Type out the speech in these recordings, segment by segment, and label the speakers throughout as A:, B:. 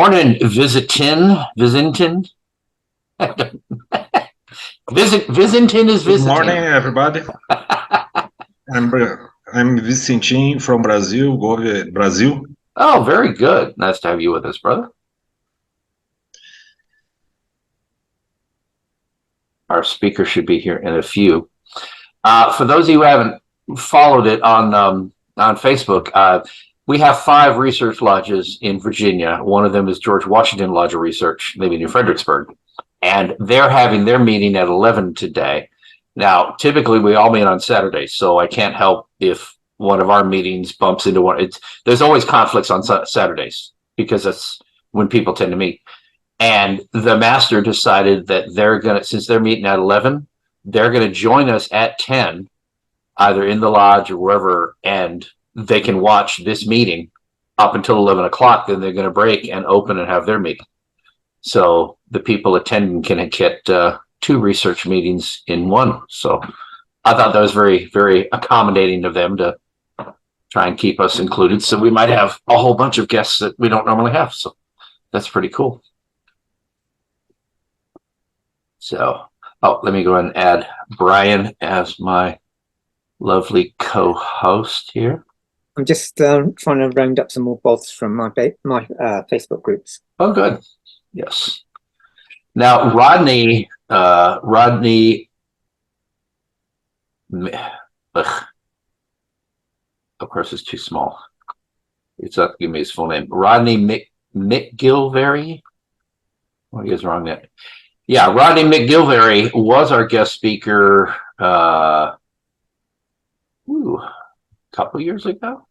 A: Morning, Visitin. Visitin is
B: Good
A: visiting.
B: morning, everybody. I'm Vicentin from Brazil, Brazil.
A: Oh, very good. Nice to have you with us, brother. Our speaker should be here in a few. For those of you who haven't followed it on Facebook, we have 5 research lodges in Virginia. One of them is George Washington Lodge of Research, maybe New Fredericksburg. And they're having their meeting at 11 today. Now, typically we all meet on Saturdays, so I can't help if one of our meetings bumps into one. There's always conflicts on Saturdays because that's when people tend to meet. And the master decided that since they're meeting at 11, they're going to join us at 10, either in the lodge or wherever, and they can watch this meeting up until 11 o'clock. Then they're going to break and open and have their meeting. So the people attending can get 2 research meetings in one. So I thought that was very, very accommodating of them to try and keep us included. So we might have a whole bunch of guests that we don't normally have. So that's pretty cool. So, let me go ahead and add Brian as my lovely co-host here.
C: I'm just trying to round up some more bots from my Facebook groups.
A: Oh, good. Yes. Now, Rodney, of course, it's too small. It's not give me his full name. Rodney McGillvary. What is wrong there? Yeah, Rodney McGillvary was our guest speaker a couple years ago.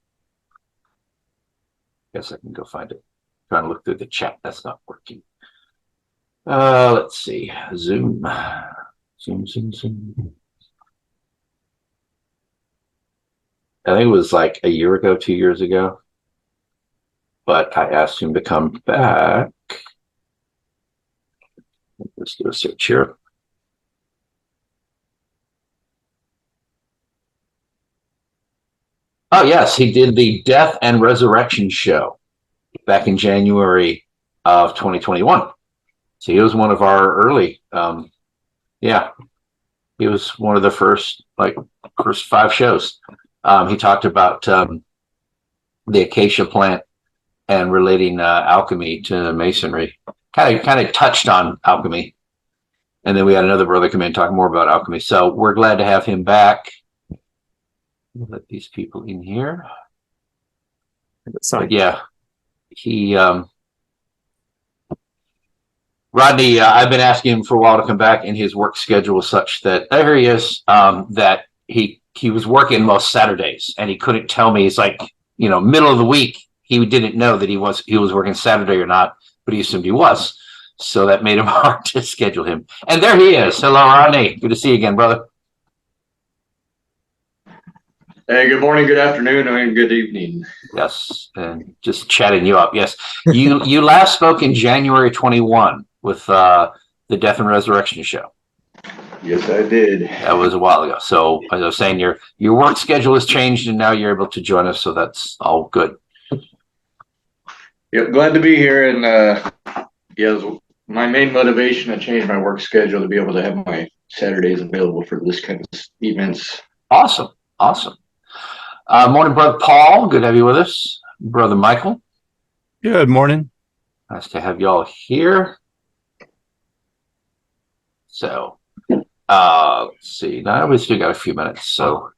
A: Guess I can go find it. Trying to look through the chat. That's not working. Let's see. Zoom. Zoom. I think it was like a year ago, 2 years ago. But I asked him to come back. Let's do a search here. Oh, yes, he did the Death and Resurrection show back in January of 2021. So he was one of our early, he was one of the first 5 shows. He talked about the acacia plant and relating alchemy to Masonry. Kind of touched on alchemy. And then we had another brother come in and talk more about alchemy. So we're glad to have him back. We'll let these people in here. But yeah, he Rodney, I've been asking him for a while to come back, and his work schedule is such that there he is, that he was working most Saturdays, and he couldn't tell me. It's like, middle of the week, he didn't know that he was working Saturday or not, but he assumed he was. So that made him hard to schedule him. And there he is. Hello, Rodney. Good to see you again, brother.
D: Hey, good morning, good afternoon, and good evening.
A: Yes, and just chatting you up. Yes, you last spoke in January 21 with the Death and Resurrection show.
D: Yes, I did.
A: That was a while ago. So as I was saying, your work schedule has changed, and now you're able to join us. So that's all good.
D: Yep, glad to be here. And yes, my main motivation to change my work schedule to be able to have my Saturdays available for this kind of events.
A: Awesome. Morning, Brother Paul. Good to have you with us. Brother Michael.
E: Good morning.
A: Nice to have you all here. So, let's see. Now we still got a few minutes. So,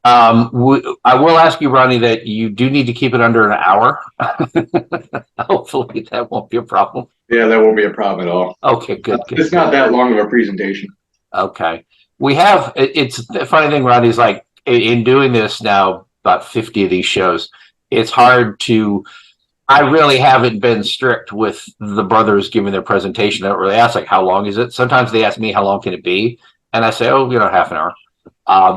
A: I will ask you, Ronnie, that you do need to keep it under an hour. Hopefully that won't be a problem.
D: Yeah, that won't be a problem at all.
A: Okay, good.
D: It's not that long of a presentation.
A: Okay. It's the funny thing, Ronnie, is like, in doing this now, about 50 of these shows, it's hard to, I really haven't been strict with the brothers giving their presentation. I don't really ask, like, how long is it? Sometimes they ask me, how long can it be? And I say, half an hour.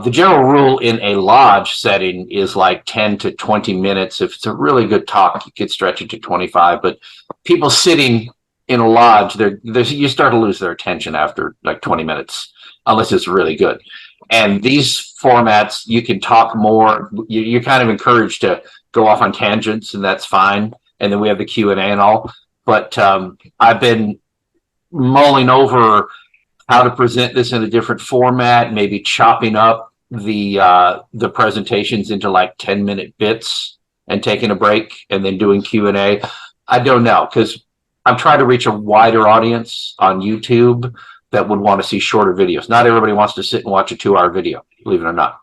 A: The general rule in a lodge setting is like 10 to 20 minutes. If it's a really good talk, you could stretch it to 25. But people sitting in a lodge, you start to lose their attention after like 20 minutes, unless it's really good. And these formats, you can talk more. You're kind of encouraged to go off on tangents, and that's fine. And then we have the Q&A and all. but I've been mulling over how to present this in a different format, maybe chopping up the presentations into like 10-minute bits and taking a break and then doing Q&A. I don't know, because I'm trying to reach a wider audience on YouTube that would want to see shorter videos. Not everybody wants to sit and watch a 2-hour video, believe it or not.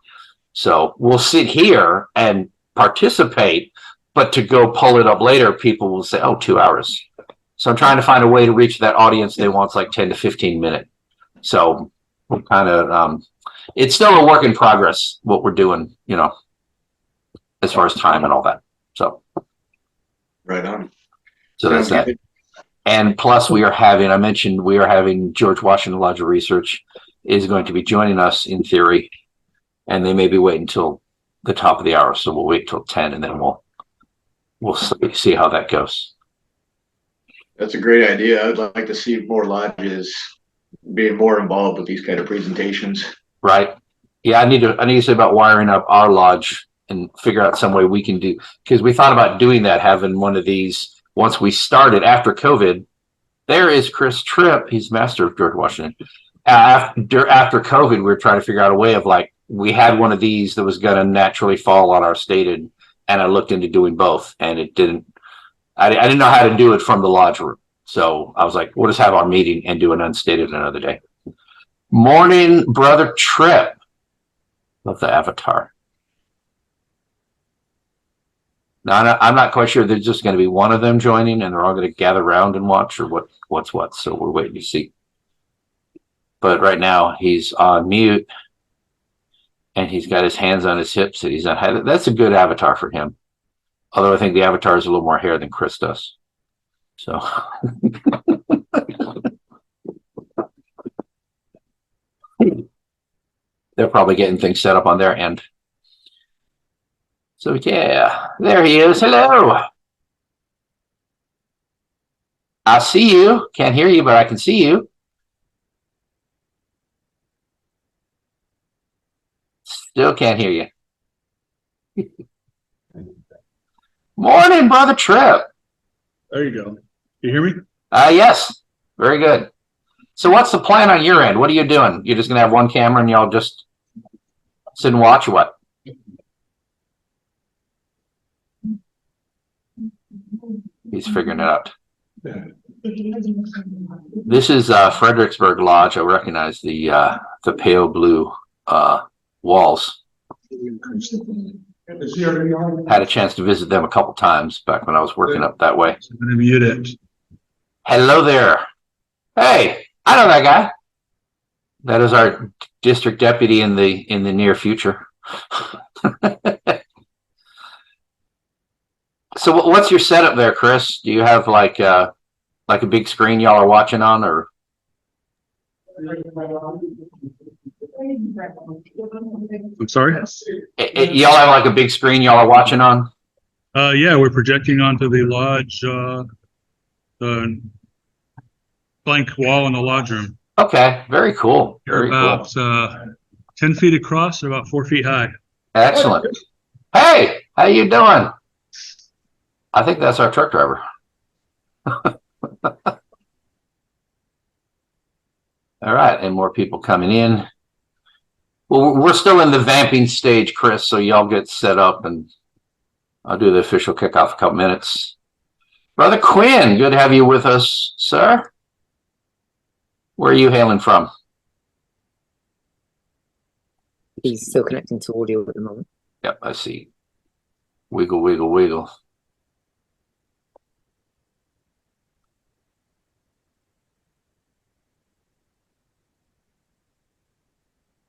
A: So we'll sit here and participate, but to go pull it up later, people will say, oh, 2 hours. So I'm trying to find a way to reach that audience that wants like 10 to 15 minutes. So we're kind of, it's still a work in progress, what we're doing, you know, as far as time and all that. So.
D: Right on.
A: So that's that. And plus we are having, I mentioned we are having George Washington Lodge of Research is going to be joining us in theory, and they may be waiting until the top of the hour. So we'll wait till 10 and then we'll see how that goes.
D: That's a great idea. I'd like to see more lodges being more involved with these kind of presentations.
A: Right. Yeah, I need to say about wiring up our lodge and figure out some way we can do, because we thought about doing that, having one of these once we started after COVID. There is Chris Tripp. He's master of George Washington. After COVID, we were trying to figure out a way of like, we had one of these that was going to naturally fall on our stated, and I looked into doing both, and it didn't. I didn't know how to do it from the lodge room. So I was like, we'll just have our meeting and do an unstated another day. Morning, Brother Tripp. Love the avatar. Now, I'm not quite sure there's just going to be one of them joining and they're all going to gather around and watch, or what's what. So we're waiting to see. But right now he's on mute and he's got his hands on his hips and he's not. That's a good avatar for him. Although I think the avatar has a little more hair than Chris does. So. They're probably getting things set up on their end. So yeah, there he is. Hello. I see you. Can't hear you, but I can see you. Still can't hear you. Morning, Brother Tripp.
E: There you go. You hear me?
A: Yes. Very good. So what's the plan on your end? What are you doing? You're just going to have one camera and y'all just sit and watch, or what? He's figuring it out. This is Fredericksburg Lodge. I recognize the pale blue walls. Had a chance to visit them a couple times back when I was working up that way.
E: I'm going to mute it.
A: Hello there. Hey, I know that guy. That is our district deputy in the near future. So what's your setup there, Chris? Do you have like a big screen y'all are watching on, or?
E: I'm sorry?
A: Y'all have like a big screen y'all are watching on?
E: Yeah, we're projecting onto the lodge, the blank wall in the lodge room.
A: Okay, very cool. Very
E: about
A: cool.
E: 10 feet across, about 4 feet high.
A: Excellent. Hey, how you doing? I think that's our truck driver. All right, and more people coming in. Well, we're still in the vamping stage, Chris, so y'all get set up and I'll do the official kickoff in a couple minutes. Brother Quinn, good to have you with us, sir. Where are you hailing from?
C: He's still connecting to audio at the moment.
A: Yep, I see. Wiggle, wiggle, wiggle.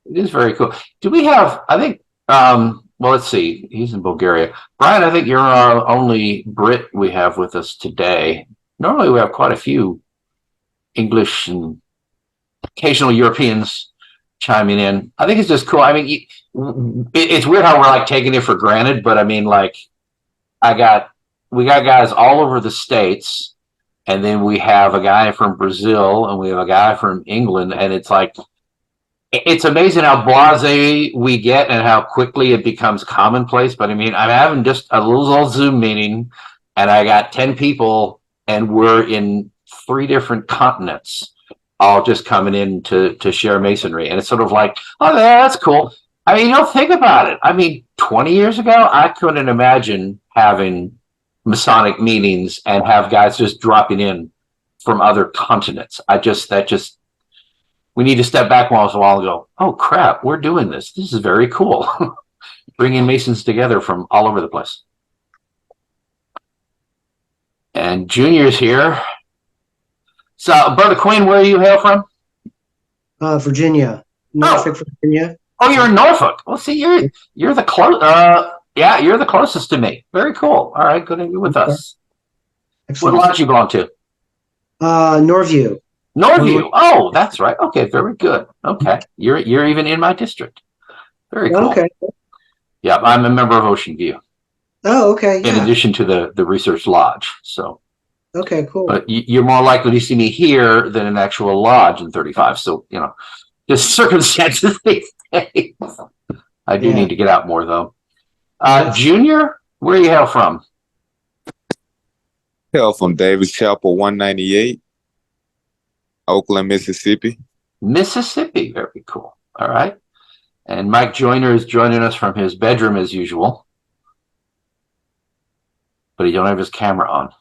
A: It is very cool. Do we have, I think, well, let's see. He's in Bulgaria. Brian, I think you're our only Brit we have with us today. Normally we have quite a few English and occasional Europeans chiming in. I think it's just cool. I mean, it's weird how we're like taking it for granted, but I mean, like, we got guys all over the States, and then we have a guy from Brazil, and we have a guy from England, and it's like, it's amazing how blasé we get and how quickly it becomes commonplace. But I mean, I'm having just a little Zoom meeting and I got 10 people and we're in 3 different continents, all just coming in to share Masonry. And it's sort of like, oh, that's cool. I mean, think about it. I mean, 20 years ago, I couldn't imagine having Masonic meetings and have guys just dropping in from other continents. We need to step back once in a while and go, oh crap, we're doing this. This is very cool. Bringing Masons together from all over the place. And Junior's here. So, Brother Quinn, where do you hail from?
F: Virginia, Norfolk, Virginia.
A: Oh, you're in Norfolk. Well, see, you're the close. Yeah, you're the closest to me. Very cool. All right, good to be with us.
F: Excellent.
A: What lodge you belong to?
F: Norview.
A: Norview. Oh, that's right. Okay, very good. Okay, you're even in my district. Very cool.
F: Okay.
A: Yeah, I'm a member of Ocean View.
F: Oh, okay.
A: In addition to the research lodge. So.
F: Okay, cool.
A: But you're more likely to see me here than an actual lodge in 35. So, just circumstances these days. I do need to get out more, though. Junior, where you hail from?
G: Hail from Davis Chapel 198, Oakland, Mississippi.
A: Mississippi. Very cool. All right. And Mike Joyner is joining us from his bedroom as usual. But he don't have his camera on.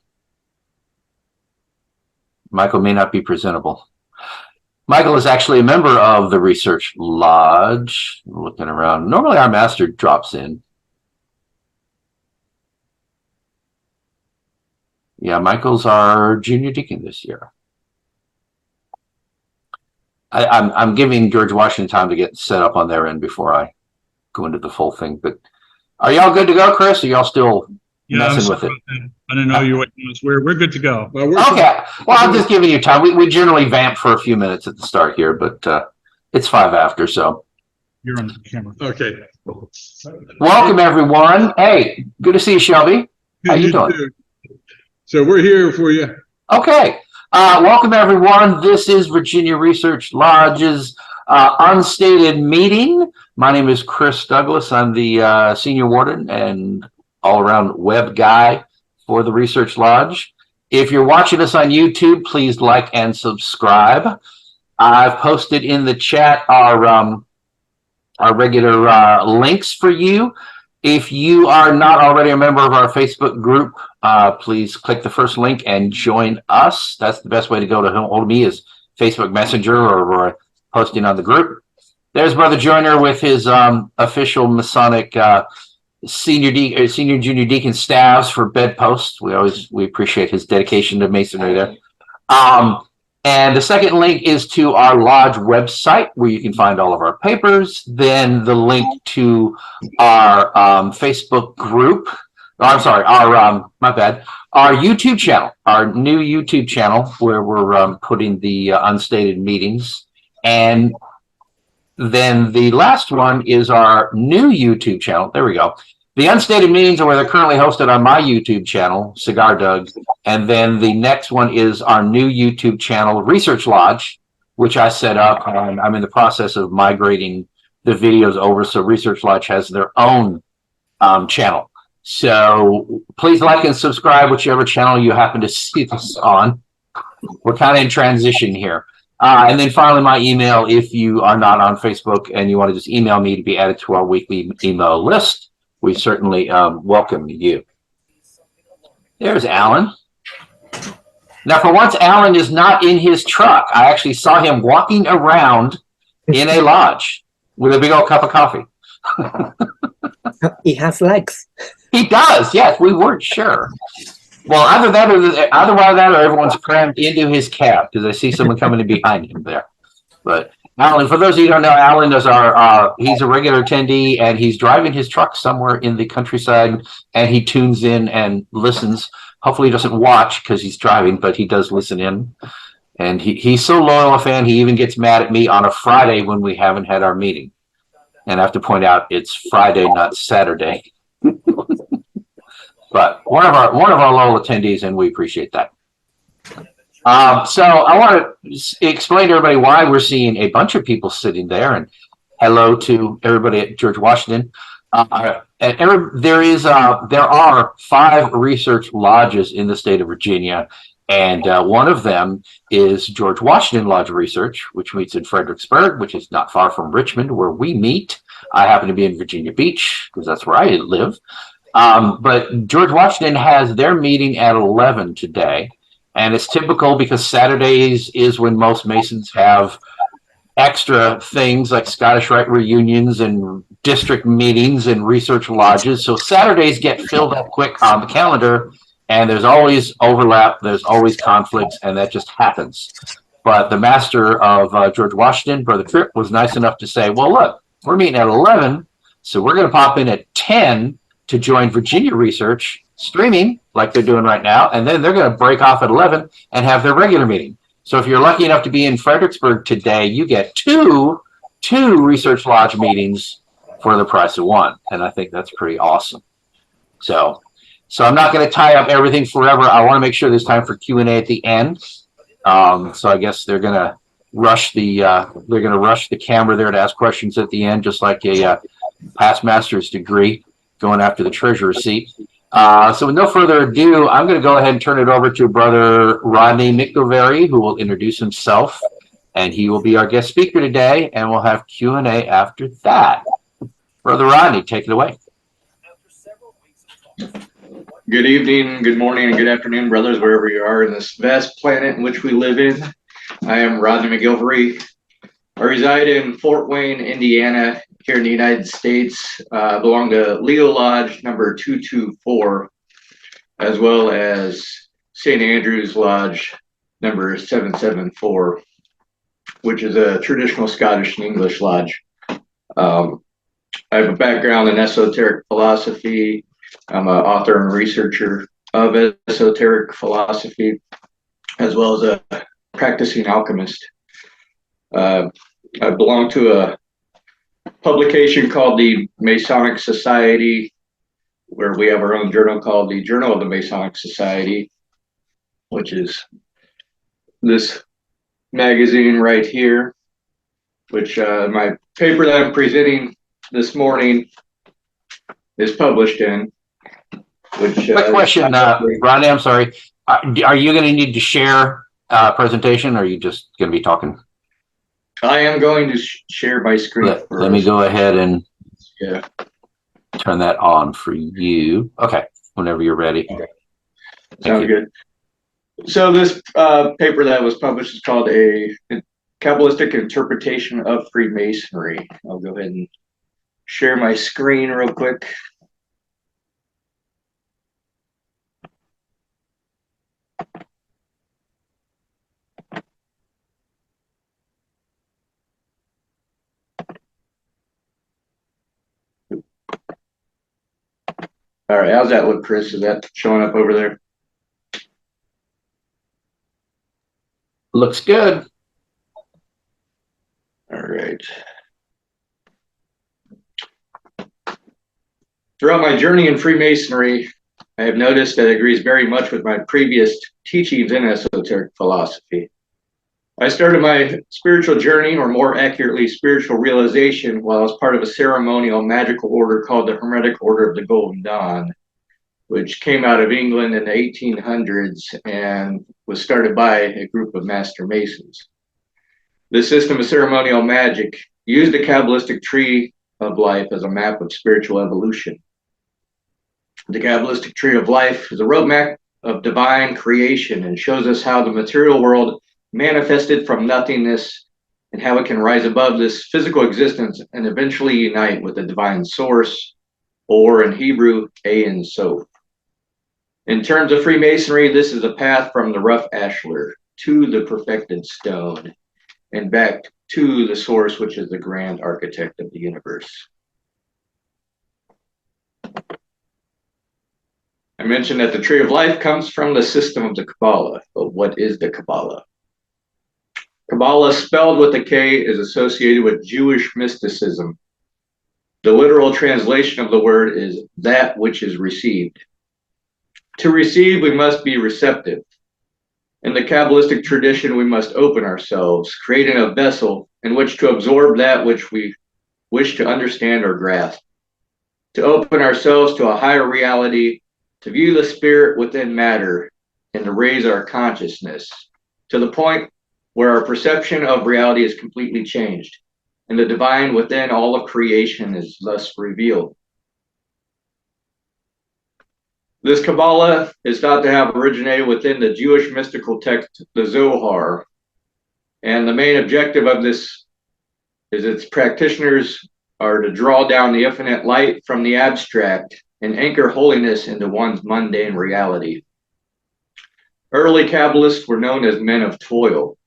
A: Michael may not be presentable. Michael is actually a member of the Research Lodge. Looking around. Normally our master drops in. Yeah, Michael's our junior deacon this year. I'm giving George Washington time to get set up on their end before I go into the full thing. But are y'all good to go, Chris? Are y'all still messing with it?
E: I didn't know you were waiting. We're good to go.
A: Okay. Well, I'm just giving you time. We generally vamp for a few minutes at the start here, but it's 5 after, so.
E: You're on the camera. Okay.
A: Welcome, everyone. Hey, good to see you, Shelby. How you doing?
H: Too. So we're here for you.
A: Okay. Welcome, everyone. This is Virginia Research Lodge's unstated meeting. My name is Chris Douglas. I'm the senior warden and all-around web guy for the Research Lodge. If you're watching us on YouTube, please like and subscribe. I've posted in the chat our regular links for you. If you are not already a member of our Facebook group, please click the first link and join us. That's the best way to go to hold me is Facebook Messenger or posting on the group. There's Brother Joyner with his official Masonic senior junior deacon staffs for bedposts. We appreciate his dedication to Masonry there. And the second link is to our lodge website where you can find all of our papers. Then the link to our Facebook group. Oh, I'm sorry, our YouTube channel, our new YouTube channel where we're putting the unstated meetings. And then the last one is our new YouTube channel. There we go. The unstated meetings are where they're currently hosted on my YouTube channel, Cigar Doug. And then the next one is our new YouTube channel, Research Lodge, which I set up. I'm in the process of migrating the videos over. So Research Lodge has their own channel. So please like and subscribe, whichever channel you happen to see this on. We're kind of in transition here. And then finally, my email, if you are not on Facebook and you want to just email me to be added to our weekly email list, we certainly welcome you. There's Alan. Now, for once, Alan is not in his truck. I actually saw him walking around in a lodge with a big old cup of coffee.
C: He has legs.
A: He does, yes. We weren't sure. Well, either that or everyone's crammed into his cab because I see someone coming in behind him there. But Alan, for those of you who don't know, Alan is he's a regular attendee and he's driving his truck somewhere in the countryside and he tunes in and listens. Hopefully he doesn't watch because he's driving, but he does listen in. And he's so loyal a fan, he even gets mad at me on a Friday when we haven't had our meeting. And I have to point out it's Friday, not Saturday. But one of our loyal attendees, and we appreciate that. So I want to explain to everybody why we're seeing a bunch of people sitting there, and hello to everybody at George Washington. There are 5 research lodges in the state of Virginia, And one of them is George Washington Lodge Research, which meets in Fredericksburg, which is not far from Richmond, where we meet. I happen to be in Virginia Beach because that's where I live. But George Washington has their meeting at 11 today. And it's typical because Saturdays is when most Masons have extra things like Scottish Rite reunions and district meetings and research lodges. So Saturdays get filled up quick on the calendar, and there's always overlap, there's always conflicts, and that just happens. But the master of George Washington, Brother Tripp, was nice enough to say, well, look, we're meeting at 11, so we're going to pop in at 10 to join Virginia Research streaming like they're doing right now, and then they're going to break off at 11 and have their regular meeting. So if you're lucky enough to be in Fredericksburg today, you get two Research Lodge meetings for the price of one, and I think that's pretty awesome. So I'm not going to tie up everything forever. I want to make sure there's time for Q&A at the end. So I guess they're going to rush the camera there to ask questions at the end, just like a past master's degree going after the treasurer's seat. So with no further ado, I'm going to go ahead and turn it over to Brother Rodney McGillvary, who will introduce himself, and he will be our guest speaker today, and we'll have Q&A after that. Brother Rodney, take it away.
D: Good evening, good morning, and good afternoon, brothers, wherever you are in this vast planet in which we live in. I am Rodney McGillvary. I reside in Fort Wayne, Indiana, here in the United States. I belong to Leo Lodge number 224, as well as St. Andrew's Lodge number 774, which is a traditional Scottish and English lodge. I have a background in esoteric philosophy. I'm an author and researcher of esoteric philosophy, as well as a practicing alchemist. I belong to a publication called the Masonic Society, where we have our own journal called the Journal of the Masonic Society, which is this magazine right here, which my paper that I'm presenting this morning is published in. Which,
A: quick question, Rodney, I'm sorry. Are you going to need to share a presentation, or are you just going to be talking?
D: I am going to share my screen.
A: Let me go ahead and
D: turn
A: that on for you. Okay, whenever you're ready.
D: Okay. Sounds good. So this paper that was published is called a Qabalistic Interpretation of Freemasonry. I'll go ahead and share my screen real quick. All right, how's that look, Chris? Is that showing up over there?
A: Looks good.
D: All right. Throughout my journey in Freemasonry, I have noticed that it agrees very much with my previous teachings in esoteric philosophy. I started my spiritual journey, or more accurately, spiritual realization, while I was part of a ceremonial magical order called the Hermetic Order of the Golden Dawn, which came out of England in the 1800s and was started by a group of Master Masons. This system of ceremonial magic used the Kabbalistic tree of life as a map of spiritual evolution. The Kabbalistic tree of life is a roadmap of divine creation and shows us how the material world manifested from nothingness and how it can rise above this physical existence and eventually unite with the divine source, or in Hebrew, Ein Sof. In terms of Freemasonry, this is a path from the rough ashlar to the perfected stone and back to the source, which is the grand architect of the universe. I mentioned that the tree of life comes from the system of the Kabbalah, but what is the Kabbalah? Kabbalah, spelled with a K, is associated with Jewish mysticism. The literal translation of the word is that which is received. To receive, we must be receptive. In the Kabbalistic tradition, we must open ourselves, creating a vessel in which to absorb that which we wish to understand or grasp. To open ourselves to a higher reality, to view the spirit within matter, and to raise our consciousness to the point where our perception of reality is completely changed, and the divine within all of creation is thus revealed. This Kabbalah is thought to have originated within the Jewish mystical text, the Zohar, and the main objective of this is its practitioners are to draw down the infinite light from the abstract and anchor holiness into one's mundane reality. Early Kabbalists were known as men of toil.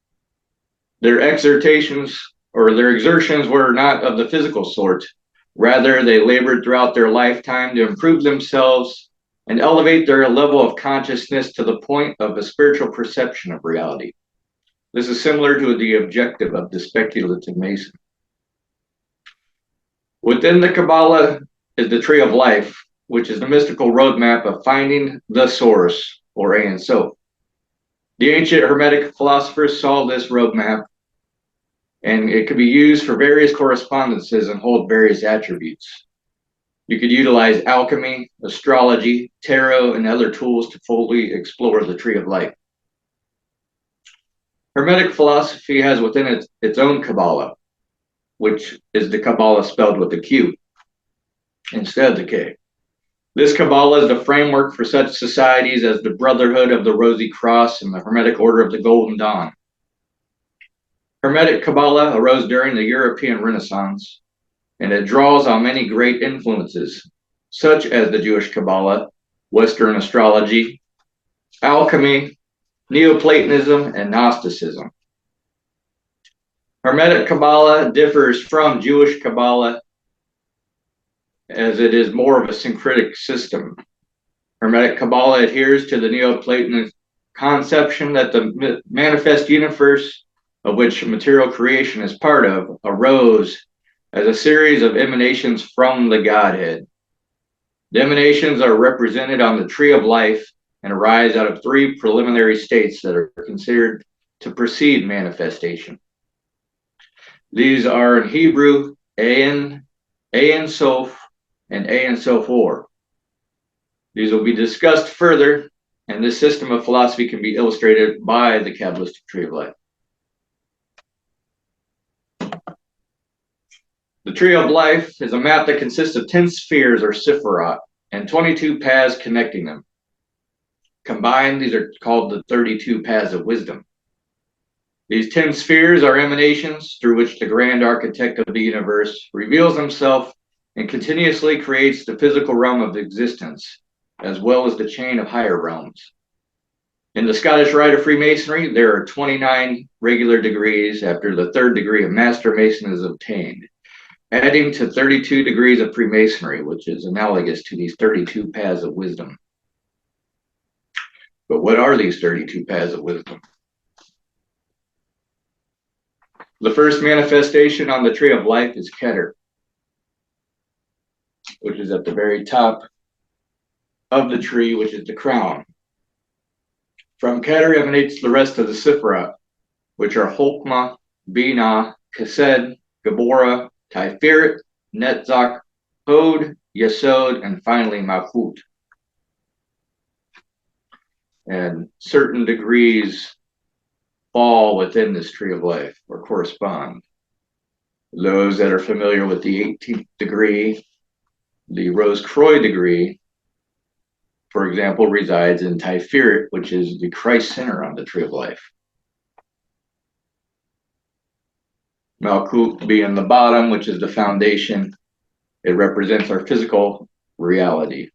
D: Their exertions were not of the physical sort. Rather, they labored throughout their lifetime to improve themselves and elevate their level of consciousness to the point of a spiritual perception of reality. This is similar to the objective of the speculative Mason. Within the Kabbalah is the tree of life, which is the mystical roadmap of finding the source, or Ein Sof. The ancient Hermetic philosophers saw this roadmap, and it could be used for various correspondences and hold various attributes. You could utilize alchemy, astrology, tarot, and other tools to fully explore the tree of life. Hermetic philosophy has within it its own Kabbalah, which is the Kabbalah spelled with a Q instead of the K. This Kabbalah is the framework for such societies as the Brotherhood of the Rosy Cross and the Hermetic Order of the Golden Dawn. Hermetic Kabbalah arose during the European Renaissance, and it draws on many great influences, such as the Jewish Kabbalah, Western astrology, alchemy, Neoplatonism, and Gnosticism. Hermetic Kabbalah differs from Jewish Kabbalah as it is more of a syncretic system. Hermetic Kabbalah adheres to the Neoplatonist conception that the manifest universe, of which material creation is part of, arose as a series of emanations from the Godhead. The emanations are represented on the tree of life and arise out of three preliminary states that are considered to precede manifestation. These are in Hebrew, Ein Sof, and Ein Sof Or. These will be discussed further, and this system of philosophy can be illustrated by the Kabbalistic tree of life. The tree of life is a map that consists of 10 spheres or Sephiroth and 22 paths connecting them. Combined, these are called the 32 paths of wisdom. These 10 spheres are emanations through which the grand architect of the universe reveals himself and continuously creates the physical realm of existence, as well as the chain of higher realms. In the Scottish Rite of Freemasonry, there are 29 regular degrees after the 3rd degree of Master Mason is obtained, adding to 32 degrees of Freemasonry, which is analogous to these 32 paths of wisdom. But what are these 32 paths of wisdom? The first manifestation on the tree of life is Keter, which is at the very top of the tree, which is the crown. From Keter emanates the rest of the Sephiroth, which are Chokmah, Binah, Chesed, Geborah, Tiferet, Netzach, Hod, Yesod, and finally Malchut. And certain degrees fall within this tree of life or correspond. Those that are familiar with the 18th degree, the Rose-Croix degree, for example, resides in Tiferet, which is the Christ center on the tree of life. Malchut being the bottom, which is the foundation, it represents our physical reality.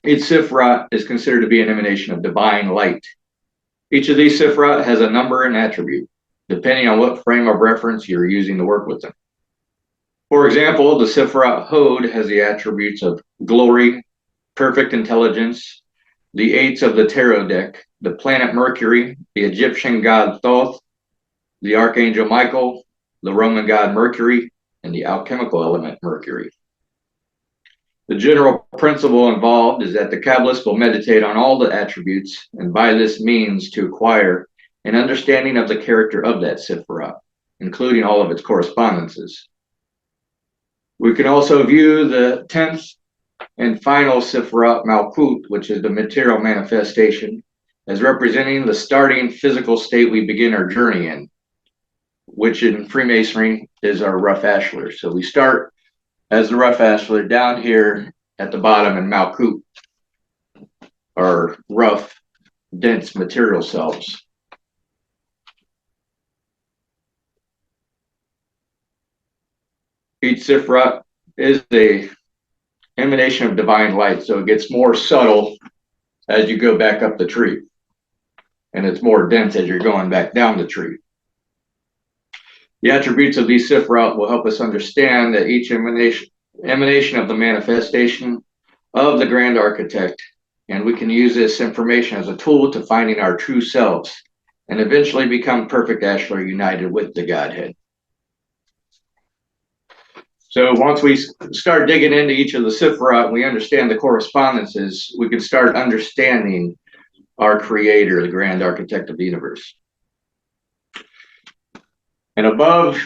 D: Each Sephiroth is considered to be an emanation of divine light. Each of these Sephiroth has a number and attribute, depending on what frame of reference you're using to work with them. For example, the Sephiroth Hod has the attributes of glory, perfect intelligence, the 8s of the tarot deck, the planet Mercury, the Egyptian god Thoth, the Archangel Michael, the Roman god Mercury, and the alchemical element Mercury. The general principle involved is that the Kabbalist will meditate on all the attributes, and by this means to acquire an understanding of the character of that Sephiroth, including all of its correspondences. We can also view the 10th and final Sifrat Malkut, which is the material manifestation, as representing the starting physical state we begin our journey in, which in Freemasonry is our rough ashlar. So we start as the rough ashlar down here at the bottom in Malkut, our rough, dense material selves. Each Sifrat is a emanation of divine light, so it gets more subtle as you go back up the tree, and it's more dense as you're going back down the tree. The attributes of these Sifrat will help us understand that each emanation of the manifestation of the Grand Architect, and we can use this information as a tool to finding our true selves and eventually become perfect ashlar united with the Godhead. So once we start digging into each of the Sifrat, we understand the correspondences, we can start understanding our Creator, the Grand Architect of the universe. And above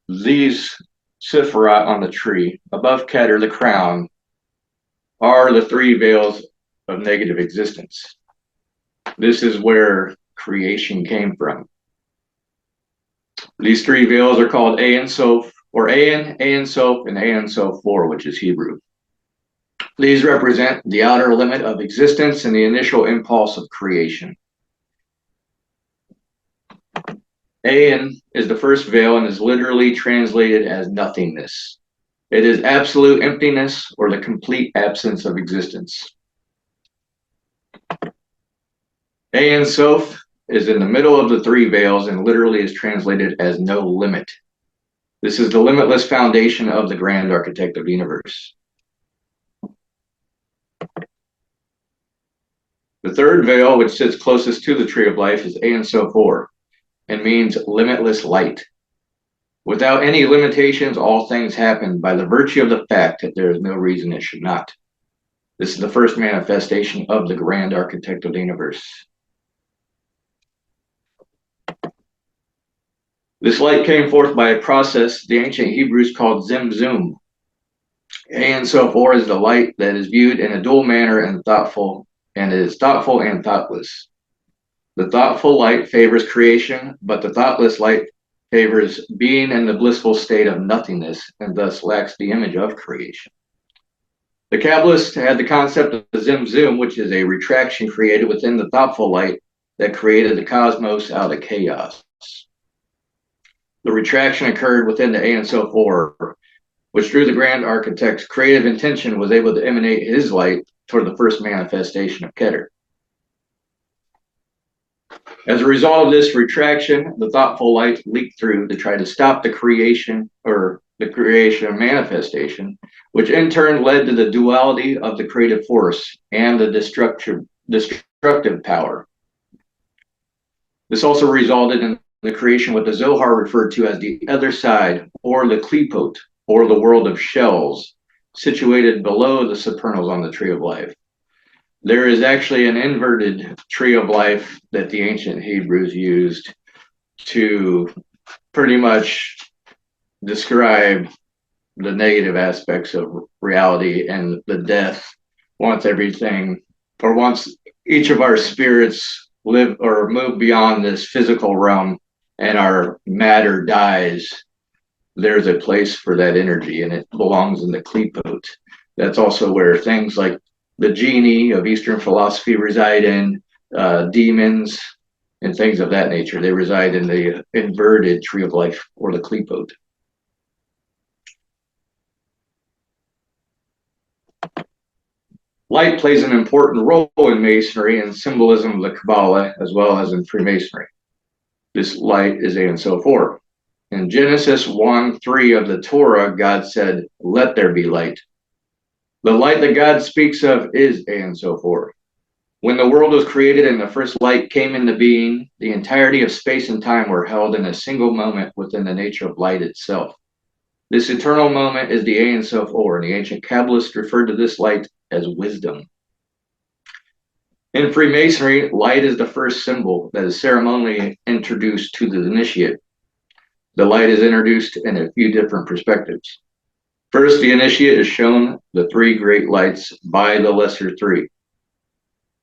D: these Sifrat on the tree, above Keter, the crown, are the three veils of negative existence. This is where creation came from. These three veils are called Ein Sof, or Ein Sof, and Ein Sof 4, which is Hebrew. These represent the outer limit of existence and the initial impulse of creation. Ein is the first veil and is literally translated as nothingness. It is absolute emptiness or the complete absence of existence. Ein Sof is in the middle of the three veils and literally is translated as no limit. This is the limitless foundation of the Grand Architect of the universe. The third veil, which sits closest to the tree of life, is Ein Sof 4 and means limitless light. Without any limitations, all things happen by the virtue of the fact that there is no reason it should not. This is the first manifestation of the Grand Architect of the universe. This light came forth by a process the ancient Hebrews called Zimzum. Ein Sof 4 is the light that is viewed in a dual manner and is thoughtful and thoughtless. The thoughtful light favors creation, but the thoughtless light favors being in the blissful state of nothingness and thus lacks the image of creation. The Kabbalists had the concept of the Zimzum, which is a retraction created within the thoughtful light that created the cosmos out of chaos. The retraction occurred within the Ein Sof 4, which through the Grand Architect's creative intention was able to emanate his light toward the first manifestation of Keter. As a result of this retraction, the thoughtful light leaked through to try to stop the creation of manifestation, which in turn led to the duality of the creative force and the destructive power. This also resulted in the creation what the Zohar referred to as the other side, or the klipot, or the world of shells, situated below the supernals on the tree of life. There is actually an inverted tree of life that the ancient Hebrews used to pretty much describe the negative aspects of reality and the death. Once each of our spirits live or move beyond this physical realm and our matter dies, there's a place for that energy and it belongs in the klipot. That's also where things like the genie of Eastern philosophy reside in, demons and things of that nature. They reside in the inverted tree of life or the klipot. Light plays an important role in Masonry and symbolism of the Kabbalah as well as in Freemasonry. This light is Ein Sof 4. In Genesis 1:3 of the Torah, God said, "Let there be light." The light that God speaks of is Ein Sof 4. When the world was created and the first light came into being, the entirety of space and time were held in a single moment within the nature of light itself. This eternal moment is the Ein Sof 4, and the ancient Kabbalists referred to this light as wisdom. In Freemasonry, light is the first symbol that is ceremonially introduced to the initiate. The light is introduced in a few different perspectives. First, the initiate is shown the three great lights by the lesser three.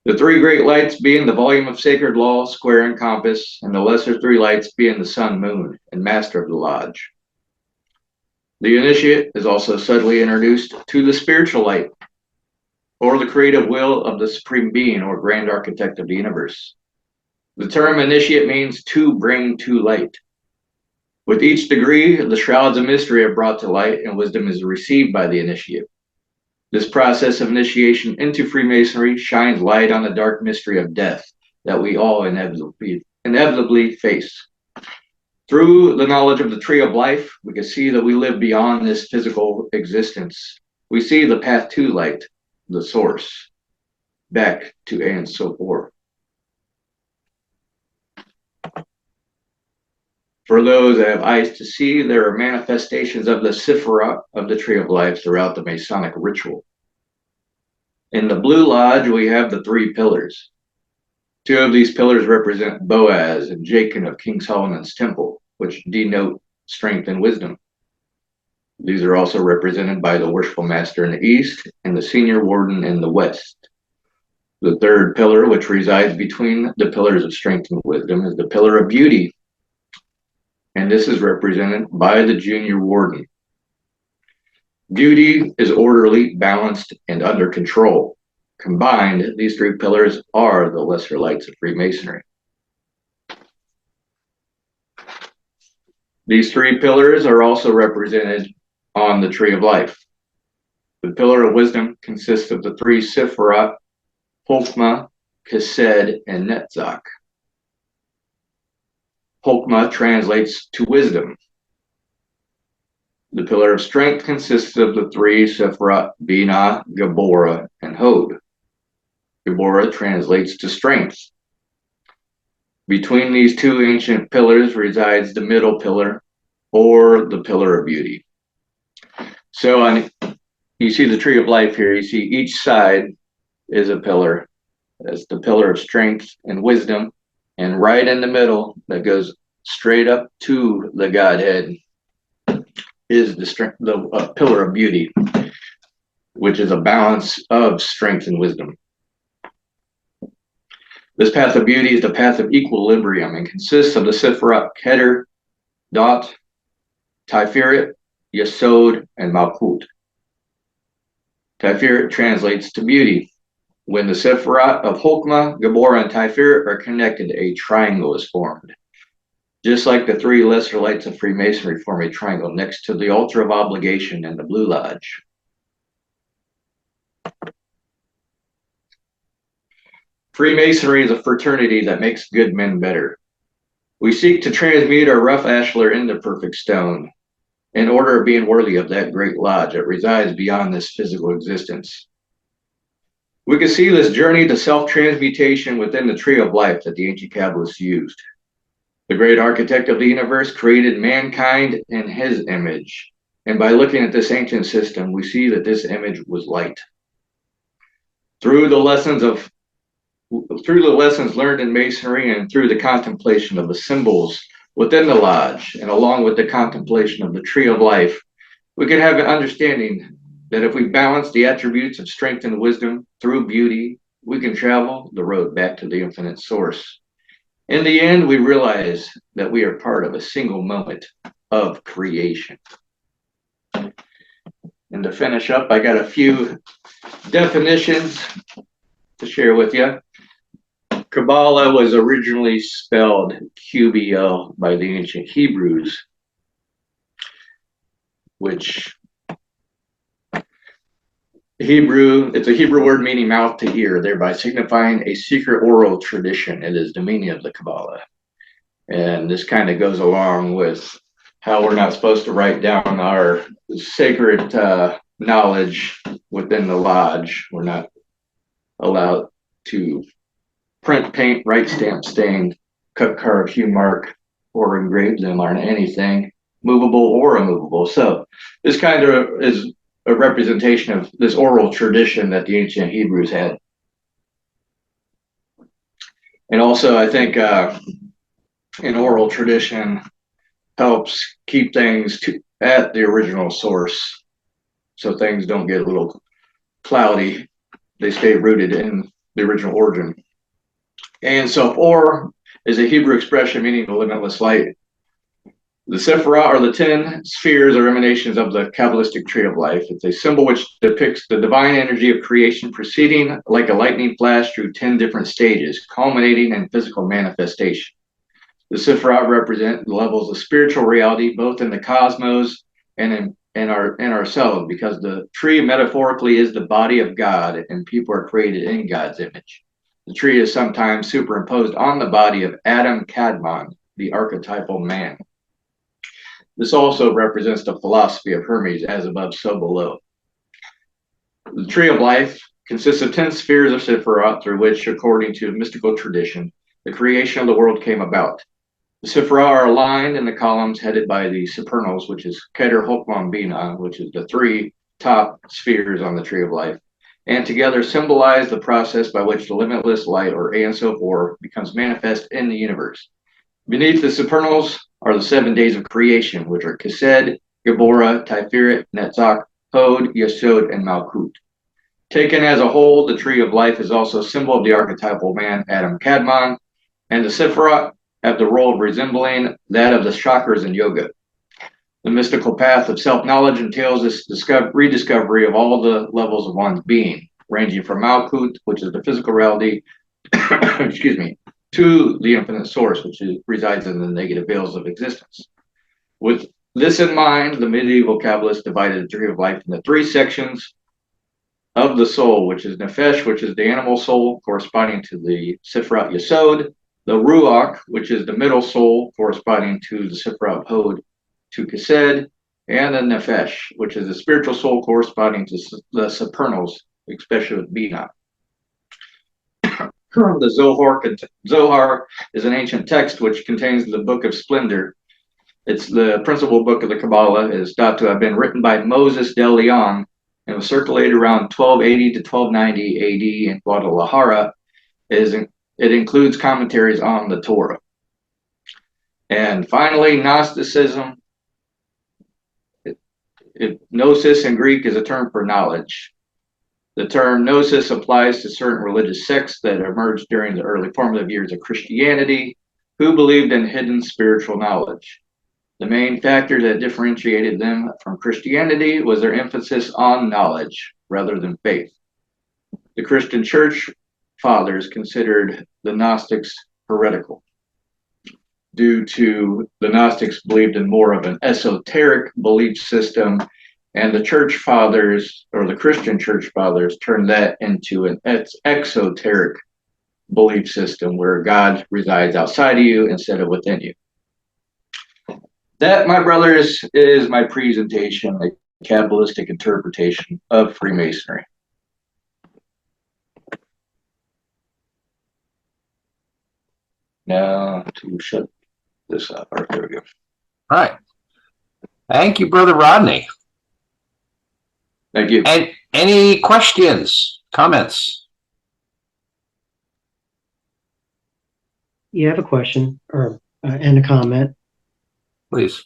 D: The three great lights being the volume of sacred law, square, and compass, and the lesser three lights being the sun, moon, and master of the lodge. The initiate is also subtly introduced to the spiritual light, or the creative will of the supreme being or grand architect of the universe. The term initiate means to bring to light. With each degree, the shrouds of mystery are brought to light and wisdom is received by the initiate. This process of initiation into Freemasonry shines light on the dark mystery of death that we all inevitably face. Through the knowledge of the tree of life, we can see that we live beyond this physical existence. We see the path to light, the source, back to and so forth. For those that have eyes to see, there are manifestations of the Sephirah of the Tree of Life throughout the Masonic ritual. In the Blue Lodge, we have the three pillars. Two of these pillars represent Boaz and Jachin of King Solomon's Temple, which denote strength and wisdom. These are also represented by the Worshipful Master in the East and the Senior Warden in the West. The third pillar, which resides between the pillars of strength and wisdom, is the Pillar of Beauty, and this is represented by the Junior Warden. Beauty is orderly, balanced, and under control. Combined, these three pillars are the lesser lights of Freemasonry. These three pillars are also represented on the Tree of Life. The Pillar of Wisdom consists of the three Sephirah, Chokmah, Chesed, and Netzach. Chokmah translates to wisdom. The Pillar of Strength consists of the three Sephirah, Binah, Gabora, and Hod. Gabora translates to strength. Between these two ancient pillars resides the middle pillar, or the Pillar of Beauty. So you see the Tree of Life here. You see each side is a pillar. That's the Pillar of Strength and Wisdom. And right in the middle, that goes straight up to the Godhead, is the Pillar of Beauty, which is a balance of strength and wisdom. This path of beauty is the path of equilibrium and consists of the Sephirah, Keter, Dot, Tiferet, Yesod, and Malkut. Tiferet translates to beauty. When the Sephirah of Chokmah, Gabora, and Tiferet are connected, a triangle is formed. Just like the three lesser lights of Freemasonry form a triangle next to the altar of obligation in the Blue Lodge. Freemasonry is a fraternity that makes good men better. We seek to transmute our rough ashlar into perfect stone in order of being worthy of that great lodge that resides beyond this physical existence. We can see this journey to self-transmutation within the Tree of Life that the ancient Kabbalists used. The great architect of the universe created mankind in his image. And by looking at this ancient system, we see that this image was light. Through the lessons learned in Masonry and through the contemplation of the symbols within the lodge, and along with the contemplation of the Tree of Life, we can have an understanding that if we balance the attributes of strength and wisdom through beauty, we can travel the road back to the infinite source. In the end, we realize that we are part of a single moment of creation. And to finish up, I got a few definitions to share with you. Kabbalah was originally spelled QBL by the ancient Hebrews, which it's a Hebrew word meaning mouth to ear, thereby signifying a secret oral tradition. It is the meaning of the Kabbalah. And this kind of goes along with how we're not supposed to write down our sacred knowledge within the lodge. We're not allowed to print, paint, write, stamp, stain, cut, carve, hew, mark, or engrave them on anything, movable or immovable. So this kind of is a representation of this oral tradition that the ancient Hebrews had. And also, I think an oral tradition helps keep things at the original source so things don't get a little cloudy. They stay rooted in the original origin. And so 4 is a Hebrew expression meaning the limitless light. The Sephirah are the 10 spheres or emanations of the Kabbalistic tree of life. It's a symbol which depicts the divine energy of creation proceeding like a lightning flash through 10 different stages, culminating in physical manifestation. The Sephirah represent the levels of spiritual reality, both in the cosmos and in ourselves, because the tree metaphorically is the body of God, and people are created in God's image. The tree is sometimes superimposed on the body of Adam Kadmon, the archetypal man. This also represents the philosophy of Hermes, as above, so below. The tree of life consists of 10 spheres of Sephirah, through which, according to mystical tradition, the creation of the world came about. The Sephirah are aligned in the columns headed by the supernals, which is Keter, Hokmah, Binah, which is the 3 top spheres on the tree of life, and together symbolize the process by which the limitless light, or Ein Sof Or, becomes manifest in the universe. Beneath the supernals are the 7 days of creation, which are Kesed, Gibora, Tiferet, Netzach, Hod, Yesod, and Malkut. Taken as a whole, the tree of life is also a symbol of the archetypal man, Adam Kadmon, and the Sephirah have the role of resembling that of the chakras in yoga. The mystical path of self-knowledge entails this rediscovery of all the levels of one's being, ranging from Malkut, which is the physical reality, excuse me, to the infinite source, which resides in the negative veils of existence. With this in mind, the medieval Kabbalists divided the tree of life into 3 sections of the soul, which is Nefesh, which is the animal soul, corresponding to the Sephirah Yesod, the Ruach, which is the middle soul, corresponding to the Sephirah Hod, to Kesed, and the Nefesh, which is the spiritual soul, corresponding to the supernals, especially with Binah. The Zohar is an ancient text which contains the Book of Splendor. It's the principal book of the Kabbalah. It is thought to have been written by Moses de Leon and was circulated around 1280 to 1290 AD in Guadalajara. It includes commentaries on the Torah. And finally, Gnosticism. Gnosis in Greek is a term for knowledge. The term gnosis applies to certain religious sects that emerged during the early formative years of Christianity, who believed in hidden spiritual knowledge. The main factor that differentiated them from Christianity was their emphasis on knowledge rather than faith. The Christian Church fathers considered the Gnostics heretical, due to the Gnostics believed in more of an esoteric belief system, and the church fathers, or the Christian church fathers, turned that into an exoteric belief system where God resides outside of you instead of within you. That, my brothers, is my presentation, the Kabbalistic interpretation of Freemasonry. Now to shut this up. All right, there we go.
A: All right. Thank you, Brother Rodney.
D: Thank you.
A: And any questions, comments?
F: You have a question or and a comment.
A: Please.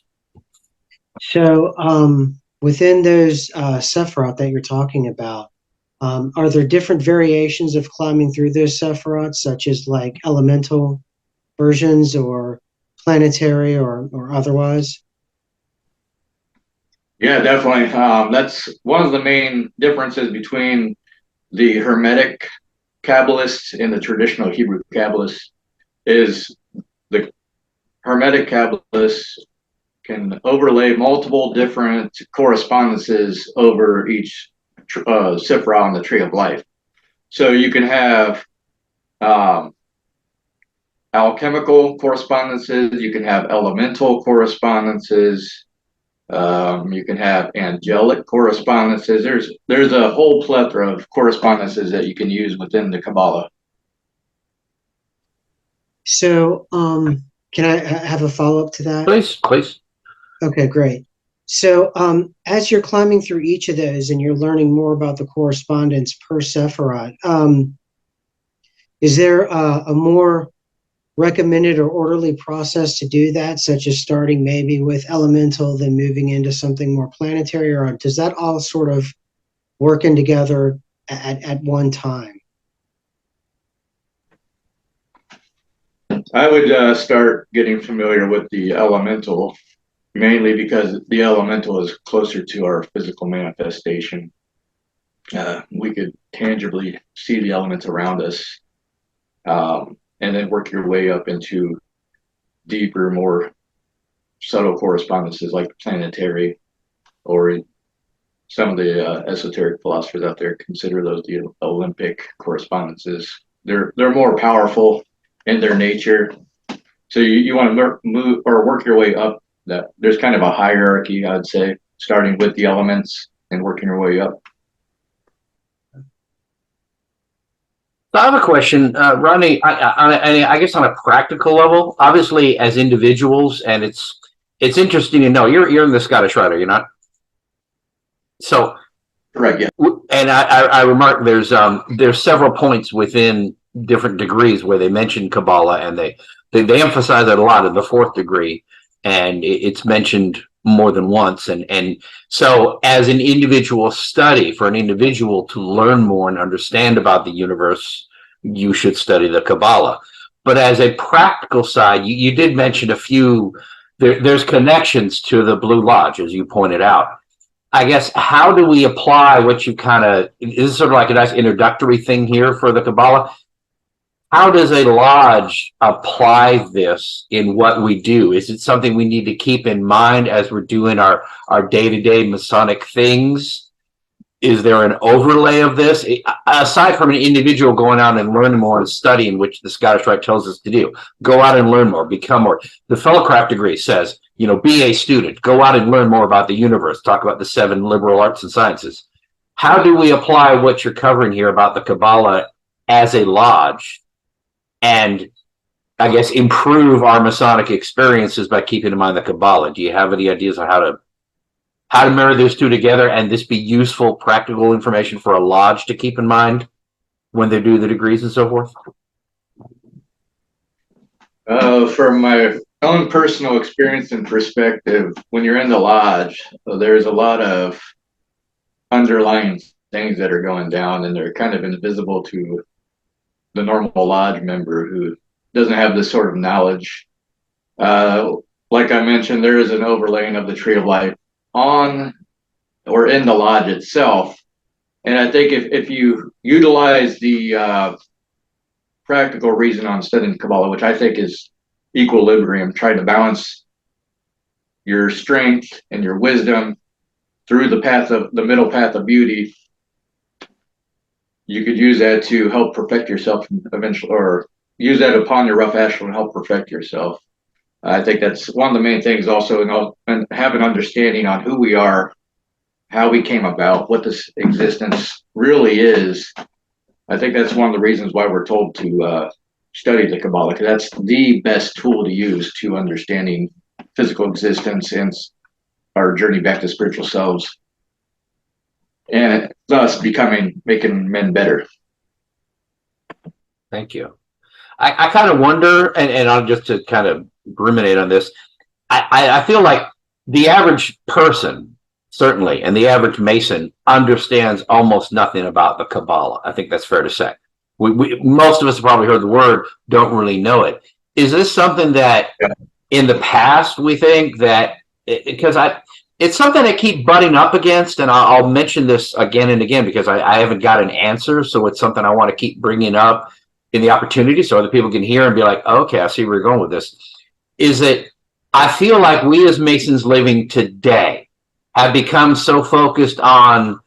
F: So, within those Sephiroth that you're talking about, are there different variations of climbing through those Sephiroth, such as like elemental versions or planetary or otherwise?
D: Yeah, definitely. That's one of the main differences between the Hermetic Kabbalists and the traditional Hebrew Kabbalists is the Hermetic Kabbalists can overlay multiple different correspondences over each Sephirah on the Tree of Life. So you can have alchemical correspondences, you can have elemental correspondences, you can have angelic correspondences. There's a whole plethora of correspondences that you can use within the Kabbalah.
F: So, can I have a follow-up to that?
A: Please, please.
F: Okay, great. So, as you're climbing through each of those and you're learning more about the correspondence per Sephiroth, is there a more recommended or orderly process to do that, such as starting maybe with elemental, then moving into something more planetary, or does that all sort of working together at one time?
D: I would start getting familiar with the elemental, mainly because the elemental is closer to our physical manifestation. We could tangibly see the elements around us, and then work your way up into deeper, more subtle correspondences like planetary, or some of the esoteric philosophers out there consider those the Olympic correspondences. They're more powerful in their nature. So you want to move or work your way up. That there's kind of a hierarchy, I'd say, starting with the elements and working your way up.
A: So I have a question, Rodney. I guess on a practical level, obviously as individuals, and it's interesting to know you're in the Scottish Rite, are you not? So,
D: Right. Yeah.
A: and I remark there's several points within different degrees where they mention Kabbalah, and they emphasize it a lot in the fourth degree, and it's mentioned more than once. And so as an individual study, for an individual to learn more and understand about the universe, you should study the Kabbalah. But as a practical side, you did mention a few, there's connections to the Blue Lodge, as you pointed out. I guess, how do we apply what you is sort of like a nice introductory thing here for the Kabbalah? How does a lodge apply this in what we do? Is it something we need to keep in mind as we're doing our day-to-day Masonic things? Is there an overlay of this? Aside from an individual going out and learning more and studying, which the Scottish Rite tells us to do, go out and learn more, become more. The Fellowcraft degree says, be a student, go out and learn more about the universe, talk about the 7 liberal arts and sciences. How do we apply what you're covering here about the Kabbalah as a lodge, and I guess improve our Masonic experiences by keeping in mind the Kabbalah? Do you have any ideas on how to marry those two together and this be useful, practical information for a lodge to keep in mind when they do the degrees and so forth?
D: From my own personal experience and perspective, when you're in the lodge, there's a lot of underlying things that are going down, and they're kind of invisible to the normal lodge member who doesn't have this sort of knowledge. Like I mentioned, there is an overlaying of the Tree of Life on or in the lodge itself. And I think if you utilize the practical reason on studying Kabbalah, which I think is equilibrium, trying to balance your strength and your wisdom through the middle path of beauty, you could use that to help perfect yourself eventually, or use that upon your rough astral and help perfect yourself. I think that's one of the main things also, and have an understanding on who we are, how we came about, what this existence really is. I think that's one of the reasons why we're told to study the Kabbalah, because that's the best tool to use to understanding physical existence and our journey back to spiritual selves, and thus making men better.
A: Thank you. I kind of wonder, and I'll just to kind of ruminate on this, I feel like the average person, certainly, and the average Mason understands almost nothing about the Kabbalah. I think that's fair to say. Most of us have probably heard the word, don't really know it. Is this something that in the past we think that, because it's something I keep butting up against, and I'll mention this again and again because I haven't got an answer, so it's something I want to keep bringing up in the opportunity so other people can hear and be like, oh, okay, I see where you're going with this. Is that I feel like we as Masons living today have become so focused on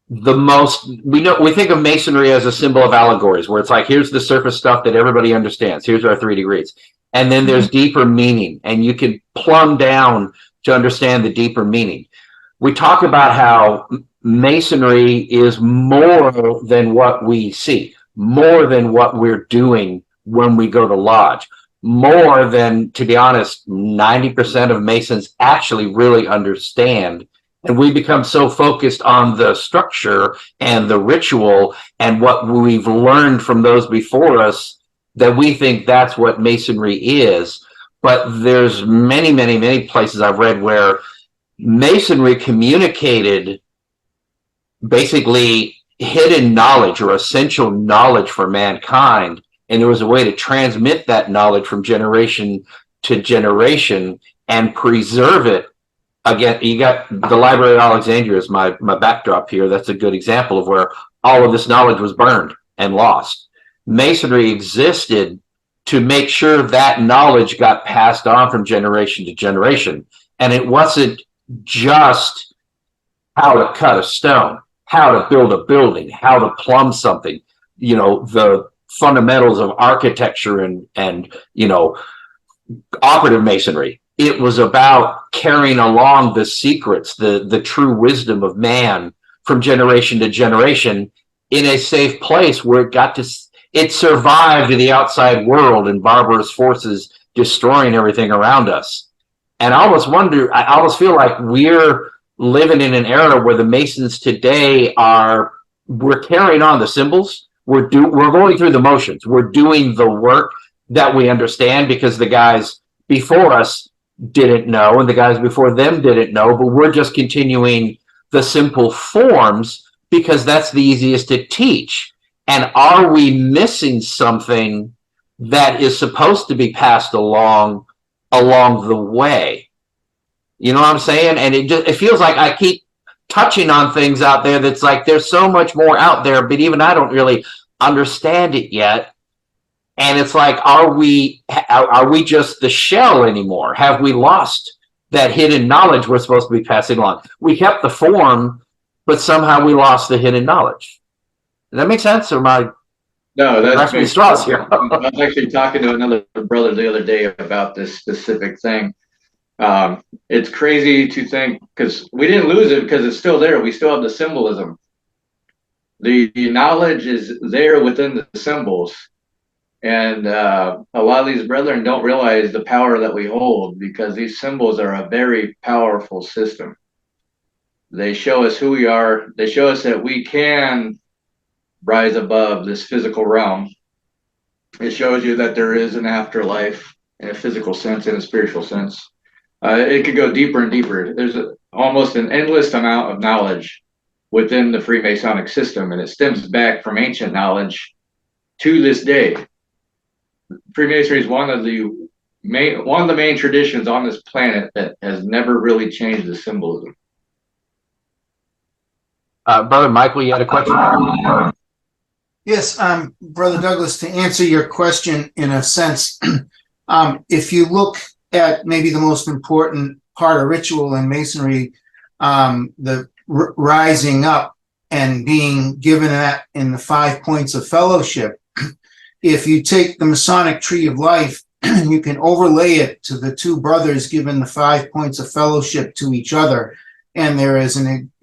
A: we think of Masonry as a symbol of allegories, where it's like, here's the surface stuff that everybody understands, here's our 3 degrees, and then there's deeper meaning, and you can plumb down to understand the deeper meaning. We talk about how Masonry is more than what we see, more than what we're doing when we go to lodge, more than, to be honest, 90% of Masons actually really understand. And we become so focused on the structure and the ritual and what we've learned from those before us that we think that's what Masonry is. But there's many, many, many places I've read where Masonry communicated basically hidden knowledge or essential knowledge for mankind. And there was a way to transmit that knowledge from generation to generation and preserve it. Again, you got the Library of Alexandria is my backdrop here. That's a good example of where all of this knowledge was burned and lost. Masonry existed to make sure that knowledge got passed on from generation to generation. And it wasn't just how to cut a stone, how to build a building, how to plumb something, you know, the fundamentals of architecture and you know, operative masonry. It was about carrying along the secrets, the true wisdom of man from generation to generation in a safe place where it survived the outside world and barbarous forces destroying everything around us. And I almost feel like we're living in an era where the Masons today we're carrying on the symbols. We're going through the motions. We're doing the work that we understand because the guys before us didn't know and the guys before them didn't know, but we're just continuing the simple forms because that's the easiest to teach. And are we missing something that is supposed to be passed along the way? You know what I'm saying? And it feels like I keep touching on things out there that's like there's so much more out there, but even I don't really understand it yet. And it's like, are we just the shell anymore? Have we lost that hidden knowledge we're supposed to be passing along? We kept the form, but somehow we lost the hidden knowledge. Does that make sense? Or am I
D: No,
A: grasping straws here?
D: I was actually talking to another brother the other day about this specific thing. It's crazy to think because we didn't lose it because it's still there. We still have the symbolism. The knowledge is there within the symbols. And a lot of these brethren don't realize the power that we hold because these symbols are a very powerful system. They show us who we are. They show us that we can rise above this physical realm. It shows you that there is an afterlife in a physical sense, in a spiritual sense. It could go deeper and deeper. There's almost an endless amount of knowledge within the Freemasonic system, and it stems back from ancient knowledge to this day. Freemasonry is one of the main traditions on this planet that has never really changed the symbolism.
A: Brother Michael, you had a question?
I: Yes, Brother Douglas, to answer your question in a sense, if you look at maybe the most important part of ritual in Masonry, the rising up and being given that in the 5 points of fellowship, if you take the Masonic tree of life, you can overlay it to the two brothers given the 5 points of fellowship to each other. And there is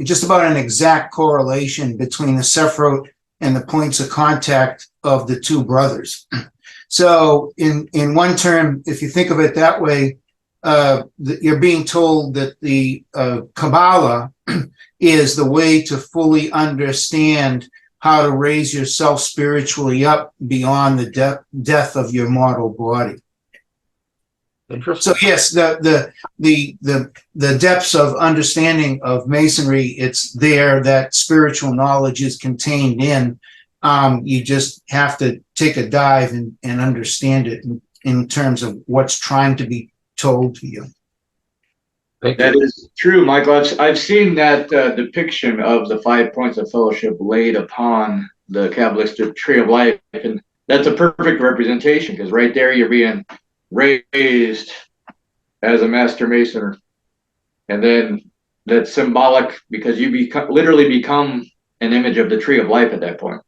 I: just about an exact correlation between the Sephiroth and the points of contact of the two brothers. So in one term, if you think of it that way, you're being told that the Kabbalah is the way to fully understand how to raise yourself spiritually up beyond the death of your mortal body.
A: Interesting.
I: So yes, the depths of understanding of Masonry, it's there. That spiritual knowledge is contained in. You just have to take a dive and understand it in terms of what's trying to be told to you.
D: That is true, Michael. I've seen that depiction of the 5 points of fellowship laid upon the Kabbalistic tree of life, and that's a perfect representation because right there you're being raised as a master mason, and then that's symbolic because you literally become an image of the tree of life at that point.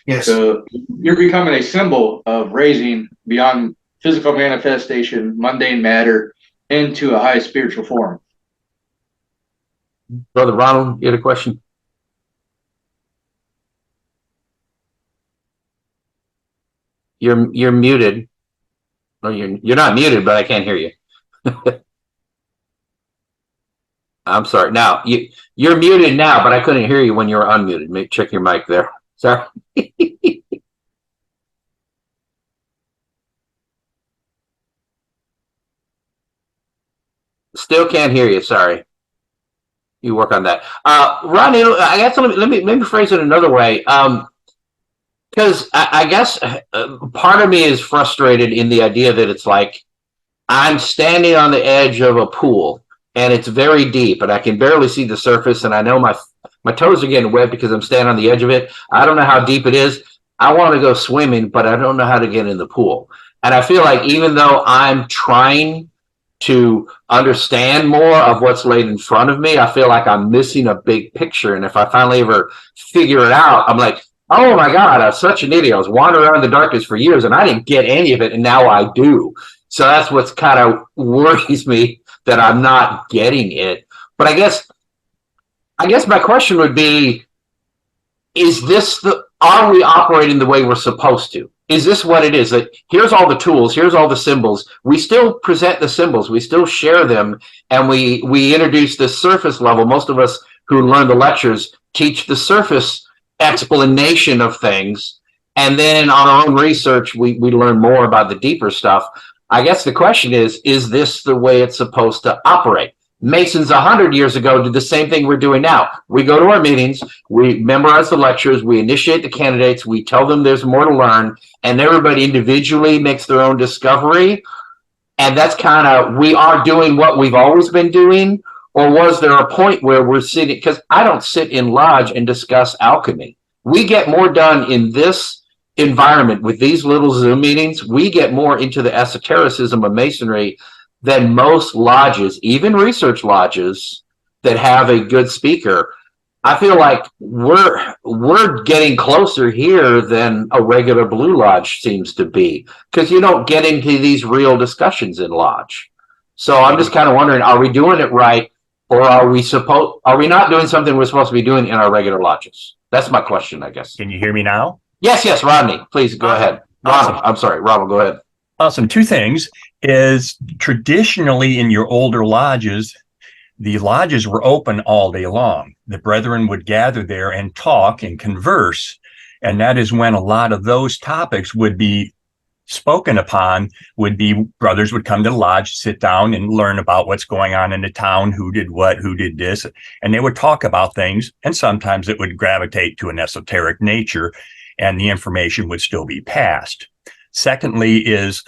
I: Yes.
D: So you're becoming a symbol of raising beyond physical manifestation, mundane matter, into a high spiritual form.
A: Brother Ronald, you had a question? You're muted. No, you're not muted, but I can't hear you. I'm sorry. Now you're muted now, but I couldn't hear you when you were unmuted. Maybe check your mic there. Sorry. Still can't hear you. Sorry. You work on that. Rodney, I guess let me phrase it another way. Because I guess part of me is frustrated in the idea that it's like I'm standing on the edge of a pool and it's very deep and I can barely see the surface, and I know my toes are getting wet because I'm standing on the edge of it. I don't know how deep it is. I want to go swimming, but I don't know how to get in the pool. And I feel like even though I'm trying to understand more of what's laid in front of me, I feel like I'm missing a big picture. And if I finally ever figure it out, I'm like, oh my God, I'm such an idiot. I was wandering around in the darkness for years and I didn't get any of it, and now I do. So that's what's kind of worries me, that I'm not getting it. But I guess my question would be, are we operating the way we're supposed to? Is this what it is? That here's all the tools, here's all the symbols. We still present the symbols, we still share them, and we introduce the surface level. Most of us who learn the lectures teach the surface explanation of things, and then on our own research, we learn more about the deeper stuff. I guess the question is this the way it's supposed to operate? Masons 100 years ago did the same thing we're doing now. We go to our meetings, we memorize the lectures, we initiate the candidates, we tell them there's more to learn, and everybody individually makes their own discovery. And that's kind of, we are doing what we've always been doing. Or was there a point where we're sitting, because I don't sit in lodge and discuss alchemy. We get more done in this environment with these little Zoom meetings. We get more into the esotericism of Masonry than most lodges, even research lodges that have a good speaker. I feel like we're getting closer here than a regular Blue Lodge seems to be, because you don't get into these real discussions in lodge. So I'm just kind of wondering, are we doing it right? Or are we not doing something we're supposed to be doing in our regular lodges? That's my question, I guess.
J: Can you hear me now?
A: Yes, Rodney, please go ahead.
J: Awesome.
A: I'm sorry, Ronald, go ahead.
J: Awesome. Two things is, traditionally in your older lodges, the lodges were open all day long. The brethren would gather there and talk and converse. And that is when a lot of those topics would be spoken upon. Brothers would come to the lodge, sit down and learn about what's going on in the town, who did what, who did this, and they would talk about things. And sometimes it would gravitate to an esoteric nature and the information would still be passed. Secondly is,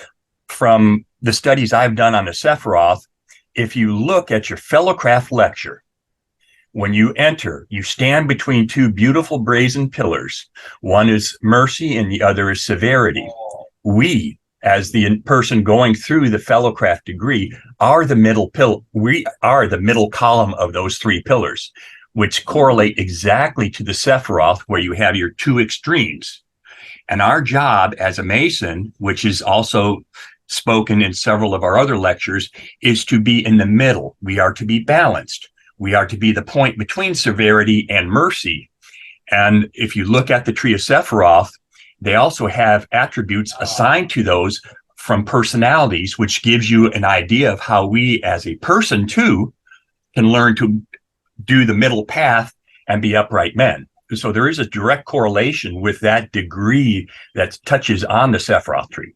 J: from the studies I've done on the Sephiroth, if you look at your fellowcraft lecture, when you enter, you stand between two beautiful brazen pillars. One is mercy and the other is severity. We, as the person going through the fellowcraft degree, are the middle we are the middle column of those three pillars, which correlate exactly to the Sephiroth, where you have your two extremes. And our job as a Mason, which is also spoken in several of our other lectures, is to be in the middle. We are to be balanced. We are to be the point between severity and mercy. And if you look at the tree of Sephiroth, they also have attributes assigned to those from personalities, which gives you an idea of how we as a person too can learn to do the middle path and be upright men. So there is a direct correlation with that degree that touches on the Sephiroth tree.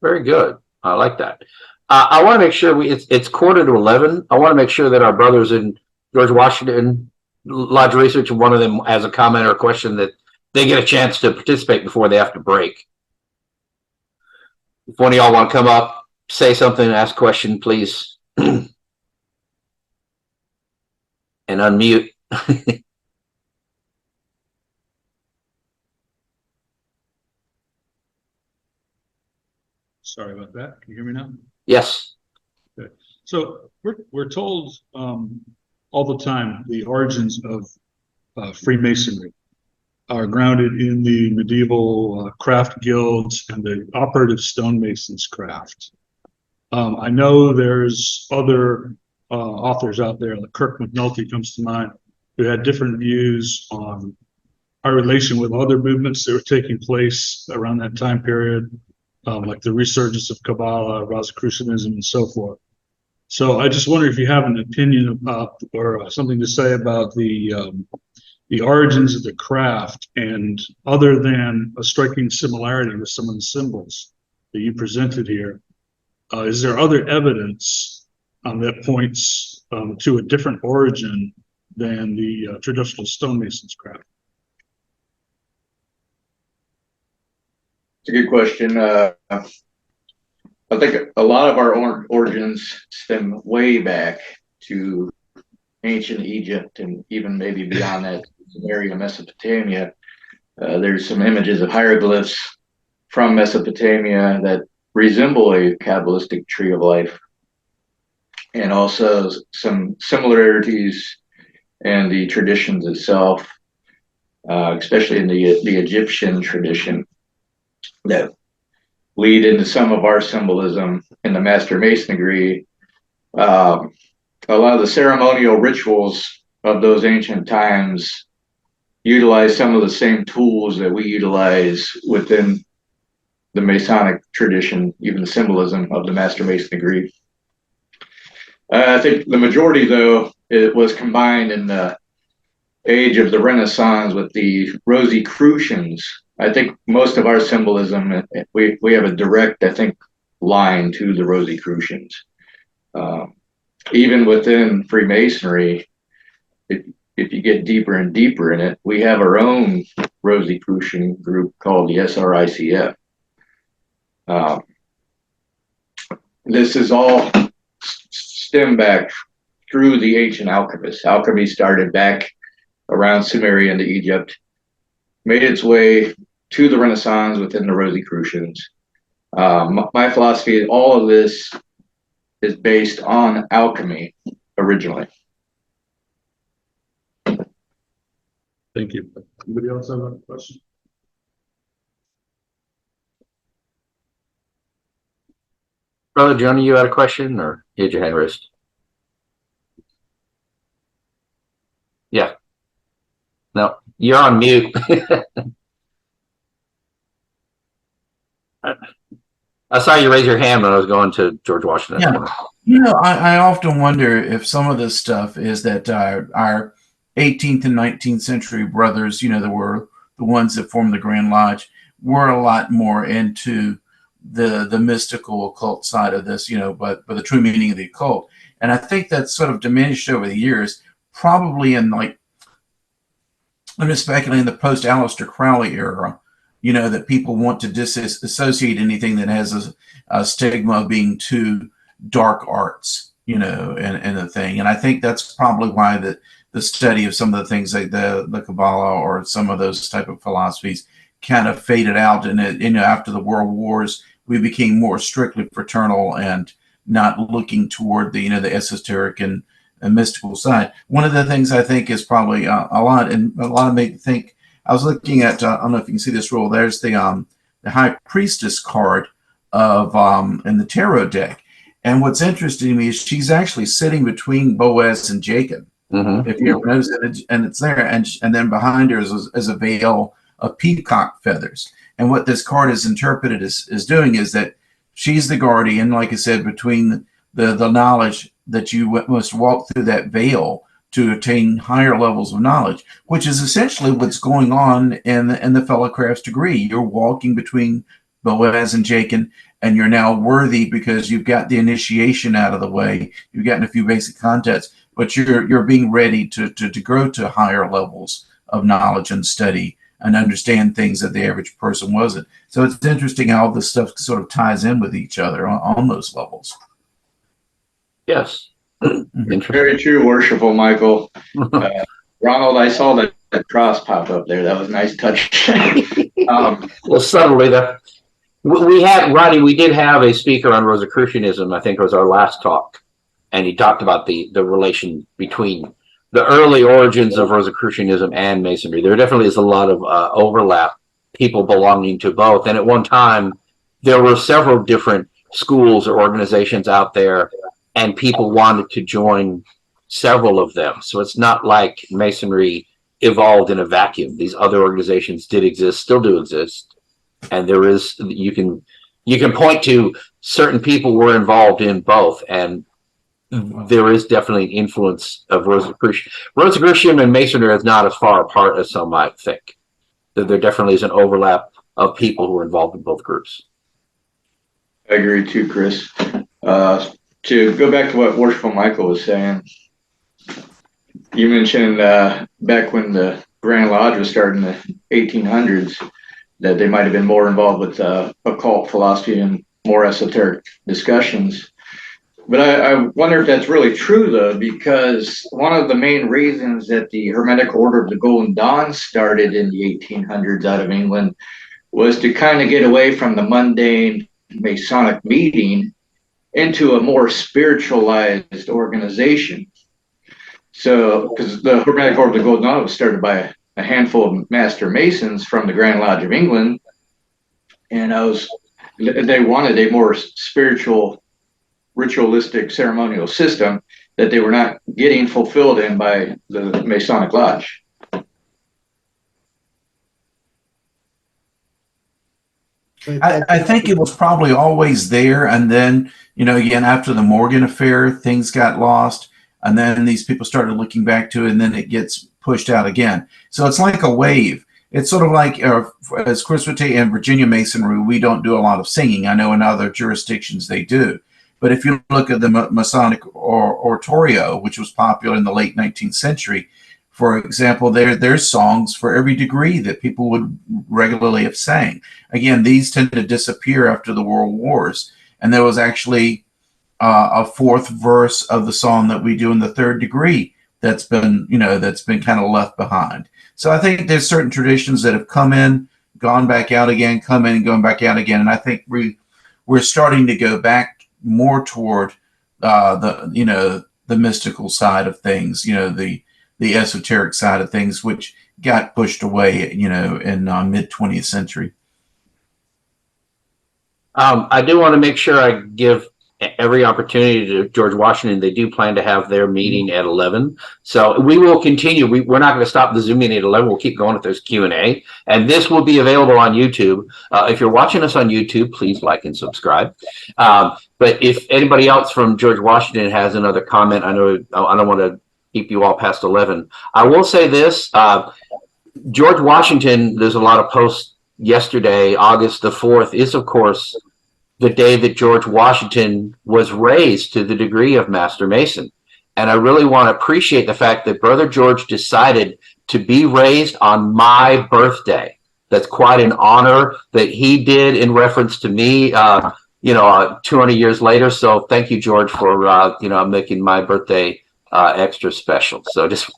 A: Very good. I like that. I want to make sure it's 10:45. I want to make sure that our brothers in George Washington Lodge Research, and one of them has a comment or a question, that they get a chance to participate before they have to break. If one of y'all want to come up, say something, ask a question, please. And unmute.
E: Sorry about that. Can you hear me now?
A: Yes.
E: Okay. So we're told all the time the origins of Freemasonry are grounded in the medieval craft guilds and the operative stonemasons craft. I know there's other authors out there, like Kirk McNulty comes to mind, who had different views on our relation with other movements that were taking place around that time period, like the resurgence of Kabbalah, Rosicrucianism, and so forth. So I just wonder if you have an opinion about, or something to say about the origins of the craft, and other than a striking similarity with some of the symbols that you presented here, is there other evidence that points to a different origin than the traditional stonemason's craft?
D: It's a good question. I think a lot of our origins stem way back to ancient Egypt and even maybe beyond that area of Mesopotamia. There's some images of hieroglyphs from Mesopotamia that resemble a Kabbalistic tree of life, and also some similarities in the traditions itself, especially in the Egyptian tradition, that lead into some of our symbolism in the Master Mason degree. A lot of the ceremonial rituals of those ancient times utilize some of the same tools that we utilize within the Masonic tradition, even the symbolism of the Master Mason degree. I think the majority, though, it was combined in the age of the Renaissance with the Rosicrucians. I think most of our symbolism, we have a direct, I think, line to the Rosicrucians. Even within Freemasonry, if you get deeper and deeper in it, we have our own Rosicrucian group called the SRICF. This is all stem back through the ancient alchemists. Alchemy started back around Sumeria into Egypt, made its way to the Renaissance within the Rosicrucians. My philosophy is all of this is based on alchemy originally.
E: Thank you. Anybody else have a question?
A: Brother Jonah, you had a question, or you had your hand raised? Yeah. No, you're on mute. I saw you raise your hand when I was going to George Washington.
K: Yeah. You know, I often wonder if some of this stuff is that our 18th and 19th century brothers, you know, that were the ones that formed the Grand Lodge, were a lot more into the mystical occult side of this, you know, but the true meaning of the occult. And I think that's sort of diminished over the years, probably in, like, I'm just speculating, in the post-Aleister Crowley era, you know, that people want to disassociate anything that has a stigma of being too dark arts, you know, and the thing. And I think that's probably why the study of some of the things like the Kabbalah or some of those type of philosophies kind of faded out. And, you know, after the World Wars, we became more strictly fraternal and not looking toward the, you know, the esoteric and mystical side. One of the things I think is probably a lot of me think, I was looking at, I don't know if you can see this rule, there's the High Priestess card of in the tarot deck. And what's interesting to me is she's actually sitting between Boaz and Jacob. Mm-hmm. If you ever notice it, and it's there, and then behind her is a veil of peacock feathers. And what this card is interpreted as doing is that she's the guardian, like I said, between the knowledge that you must walk through that veil to attain higher levels of knowledge, which is essentially what's going on in the fellow crafts degree. You're walking between Boaz and Jacob, and you're now worthy because you've got the initiation out of the way. You've gotten a few basic contests, but you're being ready to grow to higher levels of knowledge and study and understand things that the average person wasn't. So it's interesting how this stuff sort of ties in with each other on those levels.
A: Yes.
D: Very true, Worshipful Michael. Ronald, I saw that cross pop up there. That was a nice touch.
A: Well, subtly there. We had, Rodney, we did have a speaker on Rosicrucianism, I think it was our last talk, and he talked about the relation between the early origins of Rosicrucianism and Masonry. There definitely is a lot of overlap, people belonging to both. And at one time, there were several different schools or organizations out there, and people wanted to join several of them. So it's not like Masonry evolved in a vacuum. These other organizations did exist, still do exist. And there is, you can point to certain people were involved in both. And there is definitely an influence of Rosicrucian. Rosicrucian and Masonry is not as far apart as some might think. There definitely is an overlap of people who are involved in both groups.
D: I agree too, Chris. to go back to what Worshipful Michael was saying, you mentioned back when the Grand Lodge was started in the 1800s, that they might have been more involved with occult philosophy and more esoteric discussions. But I wonder if that's really true, though, because one of the main reasons that the Hermetic Order of the Golden Dawn started in the 1800s out of England was to kind of get away from the mundane Masonic meeting into a more spiritualized organization. So, because the Hermetic Order of the Golden Dawn was started by a handful of Master Masons from the Grand Lodge of England, and they wanted a more spiritual, ritualistic, ceremonial system that they were not getting fulfilled in by the Masonic Lodge.
K: I think it was probably always there, and then, you know, again, after the Morgan affair, things got lost, and then these people started looking back to it, and then it gets pushed out again. So it's like a wave. It's sort of like, as Chris would tell you, in Virginia Masonry, we don't do a lot of singing. I know in other jurisdictions they do. But if you look at the Masonic oratorio, which was popular in the late 19th century, for example, there's songs for every degree that people would regularly have sang. Again, these tended to disappear after the World Wars. And there was actually a fourth verse of the song that we do in the third degree that's been kind of left behind. So I think there's certain traditions that have come in, gone back out again, come in and going back out again. And I think we're starting to go back more toward the mystical side of things, the esoteric side of things, which got pushed away, in mid 20th century.
A: I do want to make sure I give every opportunity to George Washington. They do plan to have their meeting at 11. So we will continue. We're not going to stop the Zoom meeting at 11. We'll keep going if there's Q&A. And this will be available on YouTube. If you're watching us on YouTube, please like and subscribe. But if anybody else from George Washington has another comment, I don't want to keep you all past 11. I will say this. George Washington, there's a lot of posts yesterday, August the 4th, is, of course, the day that George Washington was raised to the degree of Master Mason. And I really want to appreciate the fact that Brother George decided to be raised on my birthday. That's quite an honor that he did in reference to me, 200 years later. So thank you, George, for, making my birthday extra special. So just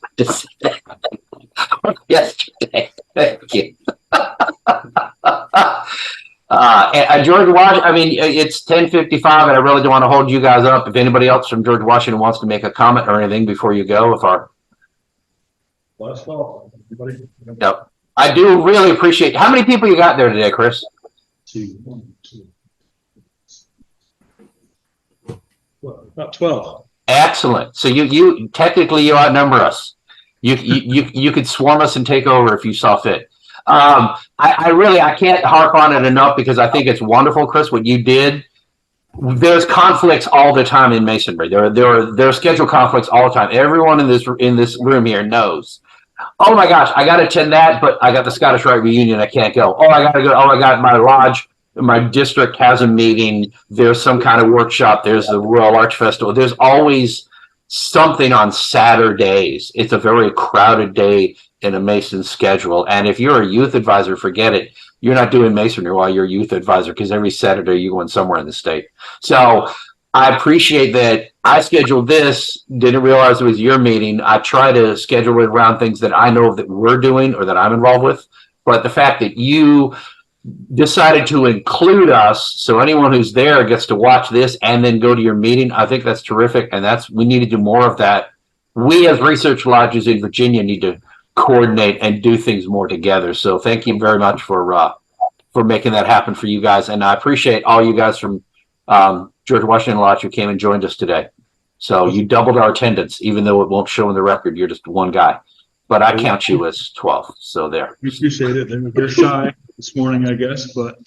A: yesterday. Thank you. George Washington, it's 10:55, and I really don't want to hold you guys up. If anybody else from George Washington wants to make a comment or anything before you go,
E: Last call. Everybody?
A: Yep. I do really appreciate. How many people you got there today, Chris?
E: 2, 1, 2. Well, about 12.
A: Excellent. So you technically you outnumber us. You could swarm us and take over if you saw fit. I can't harp on it enough because I think it's wonderful, Chris, what you did. There's conflicts all the time in Masonry. There are scheduled conflicts all the time. Everyone in this room here knows. Oh my gosh, I got to attend that, but I got the Scottish Rite reunion. I can't go. Oh, I got to go. Oh my God, my lodge, my district has a meeting. There's some kind of workshop. There's the Royal Arch Festival. There's always something on Saturdays. It's a very crowded day in a Mason schedule. And if you're a youth advisor, forget it. You're not doing Masonry while you're a youth advisor because every Saturday you're going somewhere in the state. So I appreciate that. I scheduled this, didn't realize it was your meeting. I try to schedule it around things that I know that we're doing or that I'm involved with. But the fact that you decided to include us, so anyone who's there gets to watch this and then go to your meeting, I think that's terrific. And we need to do more of that. We as research lodges in Virginia need to coordinate and do things more together. So thank you very much for making that happen for you guys. And I appreciate all you guys from George Washington Lodge who came and joined us today. So you doubled our attendance, even though it won't show in the record. You're just one guy, but I count you as 12. So there.
E: We appreciate it. They're shy this morning, I guess, but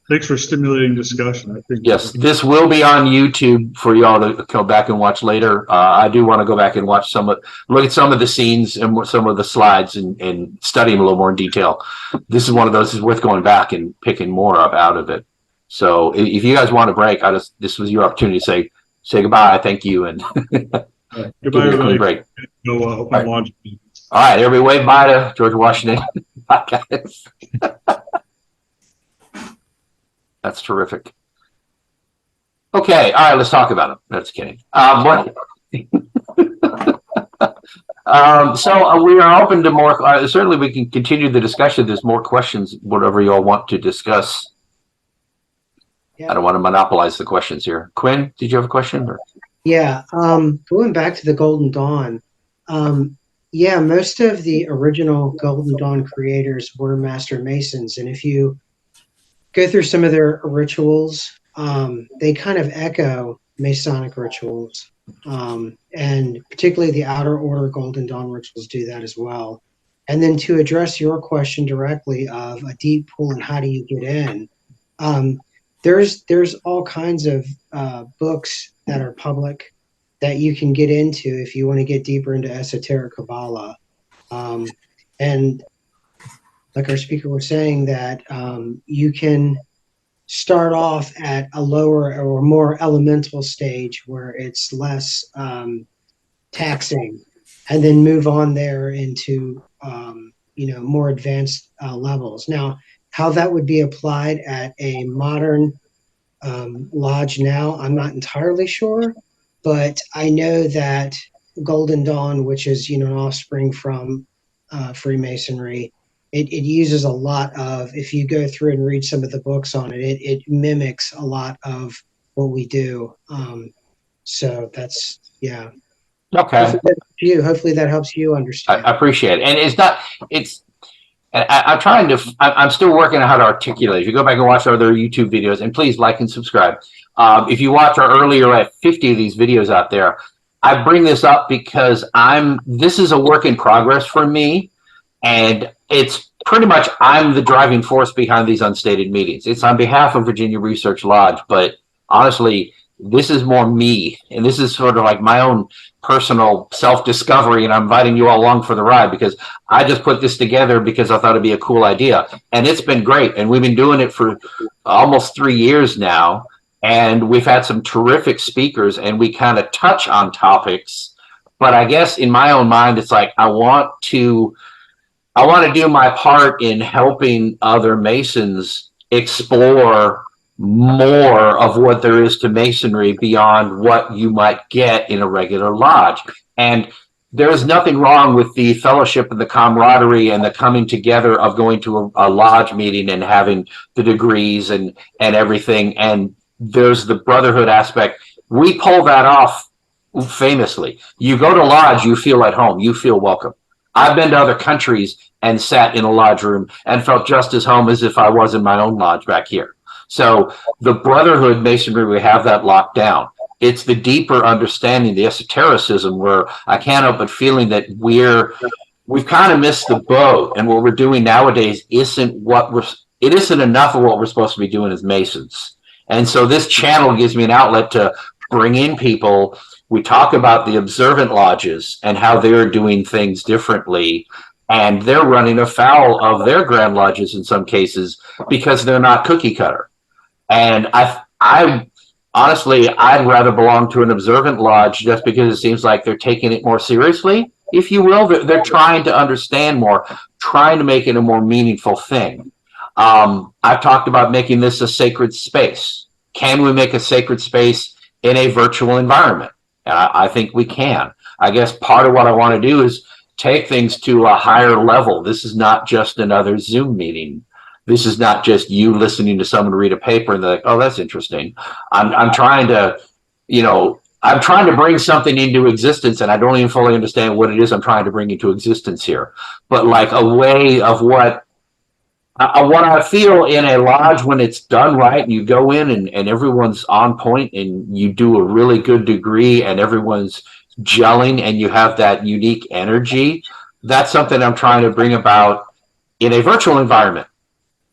E: thanks for stimulating discussion. I think
A: yes, this will be on YouTube for y'all to go back and watch later. I do want to go back and watch look at some of the scenes and some of the slides and study them a little more in detail. This is one of those is worth going back and picking more up out of it. So if you guys want a break, this was your opportunity to say, say goodbye. Thank you. And
E: Goodbye,
A: give me a clean
E: everybody.
A: break.
E: No open launch.
A: All right, everybody wave bye to George Washington. Bye, guys. That's terrific. Okay, all right, let's talk about it. That's kidding. So we are open to more. Certainly, we can continue the discussion. There's more questions, whatever you all want to discuss.
F: Yeah.
A: I don't want to monopolize the questions here. Quinn, did you have a question? Or?
F: Yeah, going back to the Golden Dawn, yeah, most of the original Golden Dawn creators were Master Masons, and if you go through some of their rituals, they kind of echo Masonic rituals, and particularly the Outer Order Golden Dawn rituals do that as well. And then to address your question directly of a deep pool and how do you get in, there's all kinds of books that are public that you can get into if you want to get deeper into esoteric Kabbalah. And like our speaker was saying, that you can start off at a lower or more elemental stage where it's less taxing, and then move on there into more advanced levels. Now, how that would be applied at a modern lodge now, I'm not entirely sure, but I know that Golden Dawn, which is an offspring from Freemasonry, it uses a lot of, if you go through and read some of the books on it, it mimics a lot of what we do. So that's, yeah.
A: Okay.
F: Hopefully that helps you understand.
A: I appreciate it. And I'm still working on how to articulate. If you go back and watch our other YouTube videos, and please like and subscribe. If you watch our earlier, I have 50 of these videos out there. I bring this up because this is a work in progress for me. And it's pretty much, I'm the driving force behind these unstated meetings. It's on behalf of Virginia Research Lodge, but honestly, this is more me. And this is sort of like my own personal self-discovery. And I'm inviting you all along for the ride because I just put this together because I thought it'd be a cool idea. And it's been great. And we've been doing it for almost 3 years now. And we've had some terrific speakers and we kind of touch on topics. But I guess in my own mind, it's like, I want to do my part in helping other Masons explore more of what there is to Masonry beyond what you might get in a regular lodge. And there is nothing wrong with the fellowship and the camaraderie and the coming together of going to a lodge meeting and having the degrees and everything. And there's the brotherhood aspect. We pull that off famously. You go to lodge, you feel at home, you feel welcome. I've been to other countries and sat in a lodge room and felt just as home as if I was in my own lodge back here. So the brotherhood Masonry, we have that locked down. It's the deeper understanding, the esotericism, where I can't help but feeling that we've kind of missed the boat, and what we're doing nowadays isn't enough of what we're supposed to be doing as Masons. And so this channel gives me an outlet to bring in people. We talk about the observant lodges and how they're doing things differently, and they're running afoul of their grand lodges in some cases because they're not cookie cutter. And I honestly, I'd rather belong to an observant lodge just because it seems like they're taking it more seriously, if you will. They're trying to understand more, trying to make it a more meaningful thing. I've talked about making this a sacred space. Can we make a sacred space in a virtual environment? I think we can. I guess part of what I want to do is take things to a higher level. This is not just another Zoom meeting. This is not just you listening to someone read a paper and they're like, oh, that's interesting. I'm trying to, I'm trying to bring something into existence, and I don't even fully understand what it is I'm trying to bring into existence here. But like a way of what I feel in a lodge when it's done right, and you go in and everyone's on point and you do a really good degree and everyone's gelling and you have that unique energy. That's something I'm trying to bring about in a virtual environment,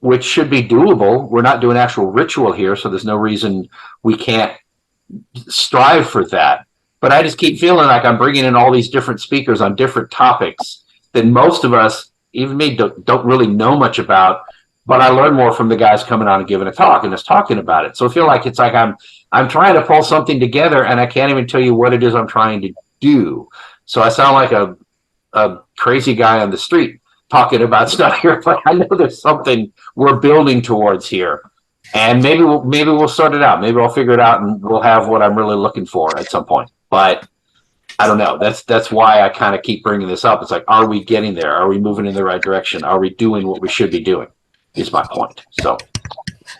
A: which should be doable. We're not doing actual ritual here, so there's no reason we can't strive for that. But I just keep feeling like I'm bringing in all these different speakers on different topics that most of us, even me, don't really know much about. but I learn more from the guys coming on and giving a talk and just talking about it. So I feel like it's like I'm trying to pull something together and I can't even tell you what it is I'm trying to do. So I sound like a crazy guy on the street talking about stuff here, but I know there's something we're building towards here. And maybe we'll sort it out. Maybe I'll figure it out and we'll have what I'm really looking for at some point. But I don't know. That's why I kind of keep bringing this up. It's like, are we getting there? Are we moving in the right direction? Are we doing what we should be doing? Is my point. So,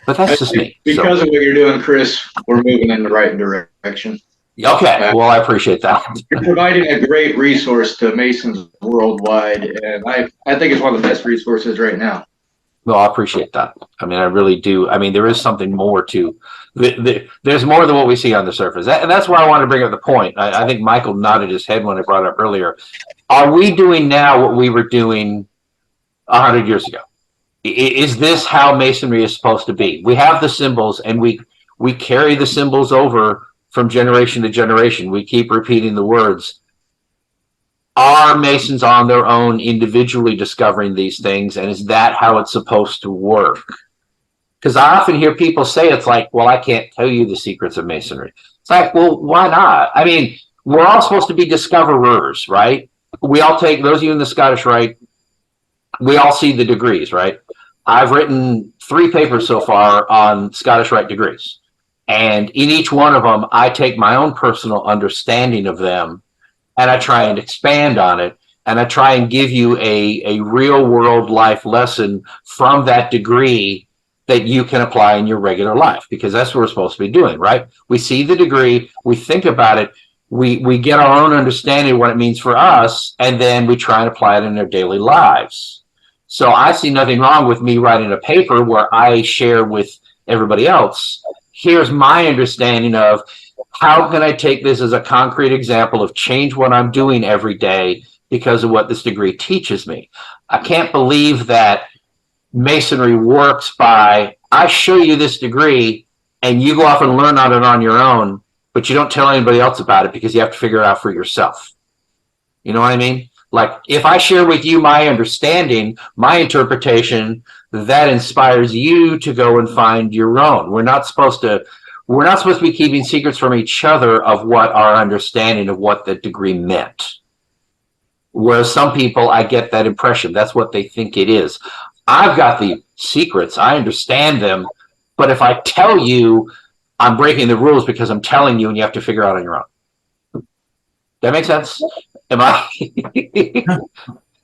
A: but that's just me.
D: Because of what you're doing, Chris, we're moving in the right direction.
A: Okay. Well, I appreciate that.
D: You're providing a great resource to Masons worldwide, and I think it's one of the best resources right now.
A: Well, I appreciate that. I mean, I really do. I mean, there is something more to there's more than what we see on the surface. And that's why I wanted to bring up the point. I think Michael nodded his head when I brought it up earlier. Are we doing now what we were doing 100 years ago? Is this how Masonry is supposed to be? We have the symbols and we carry the symbols over from generation to generation. We keep repeating the words. Are Masons on their own individually discovering these things? And is that how it's supposed to work? Because I often hear people say it's like, well, I can't tell you the secrets of Masonry. It's like, well, why not? I mean, we're all supposed to be discoverers, right? We all take, those of you in the Scottish Rite, we all see the degrees, right? I've written 3 papers so far on Scottish Rite degrees. And in each one of them, I take my own personal understanding of them and I try and expand on it. And I try and give you a real world life lesson from that degree that you can apply in your regular life, because that's what we're supposed to be doing, right? We see the degree, we think about it, we get our own understanding of what it means for us, and then we try and apply it in our daily lives. So I see nothing wrong with me writing a paper where I share with everybody else, here's my understanding of how can I take this as a concrete example of change what I'm doing every day because of what this degree teaches me. I can't believe that Masonry works by, I show you this degree and you go off and learn on it on your own, but you don't tell anybody else about it because you have to figure it out for yourself. You know what I mean? Like if I share with you my understanding, my interpretation, that inspires you to go and find your own. We're not supposed to be keeping secrets from each other of what our understanding of what the degree meant. Whereas some people, I get that impression. That's what they think it is. I've got the secrets. I understand them. But if I tell you, I'm breaking the rules because I'm telling you and you have to figure out on your own. That make sense?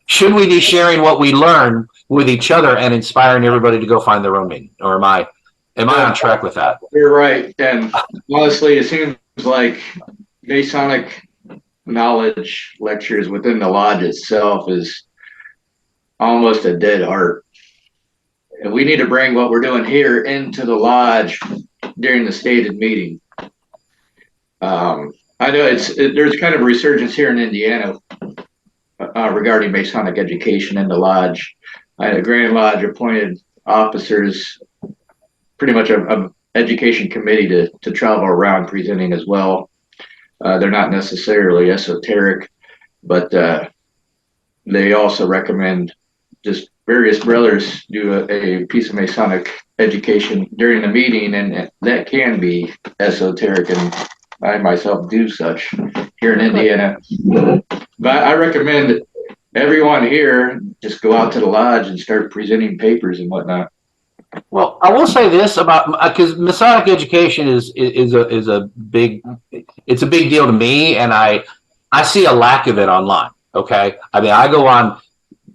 A: Should we be sharing what we learn with each other and inspiring everybody to go find their own meaning? Or am I on track with that?
D: You're right. And honestly, it seems like Masonic knowledge lectures within the lodge itself is almost a dead art. And we need to bring what we're doing here into the lodge during the stated meeting. I know there's kind of a resurgence here in Indiana regarding Masonic education in the lodge. The Grand Lodge appointed officers, pretty much an education committee to travel around presenting as well. They're not necessarily esoteric, but they also recommend just various brothers do a piece of Masonic education during the meeting, and that can be esoteric, and I myself do such here in Indiana. But I recommend everyone here just go out to the lodge and start presenting papers and whatnot.
A: Well, I will say this about, because Masonic education is a big deal to me, and I see a lack of it online. Okay, I mean, I go on.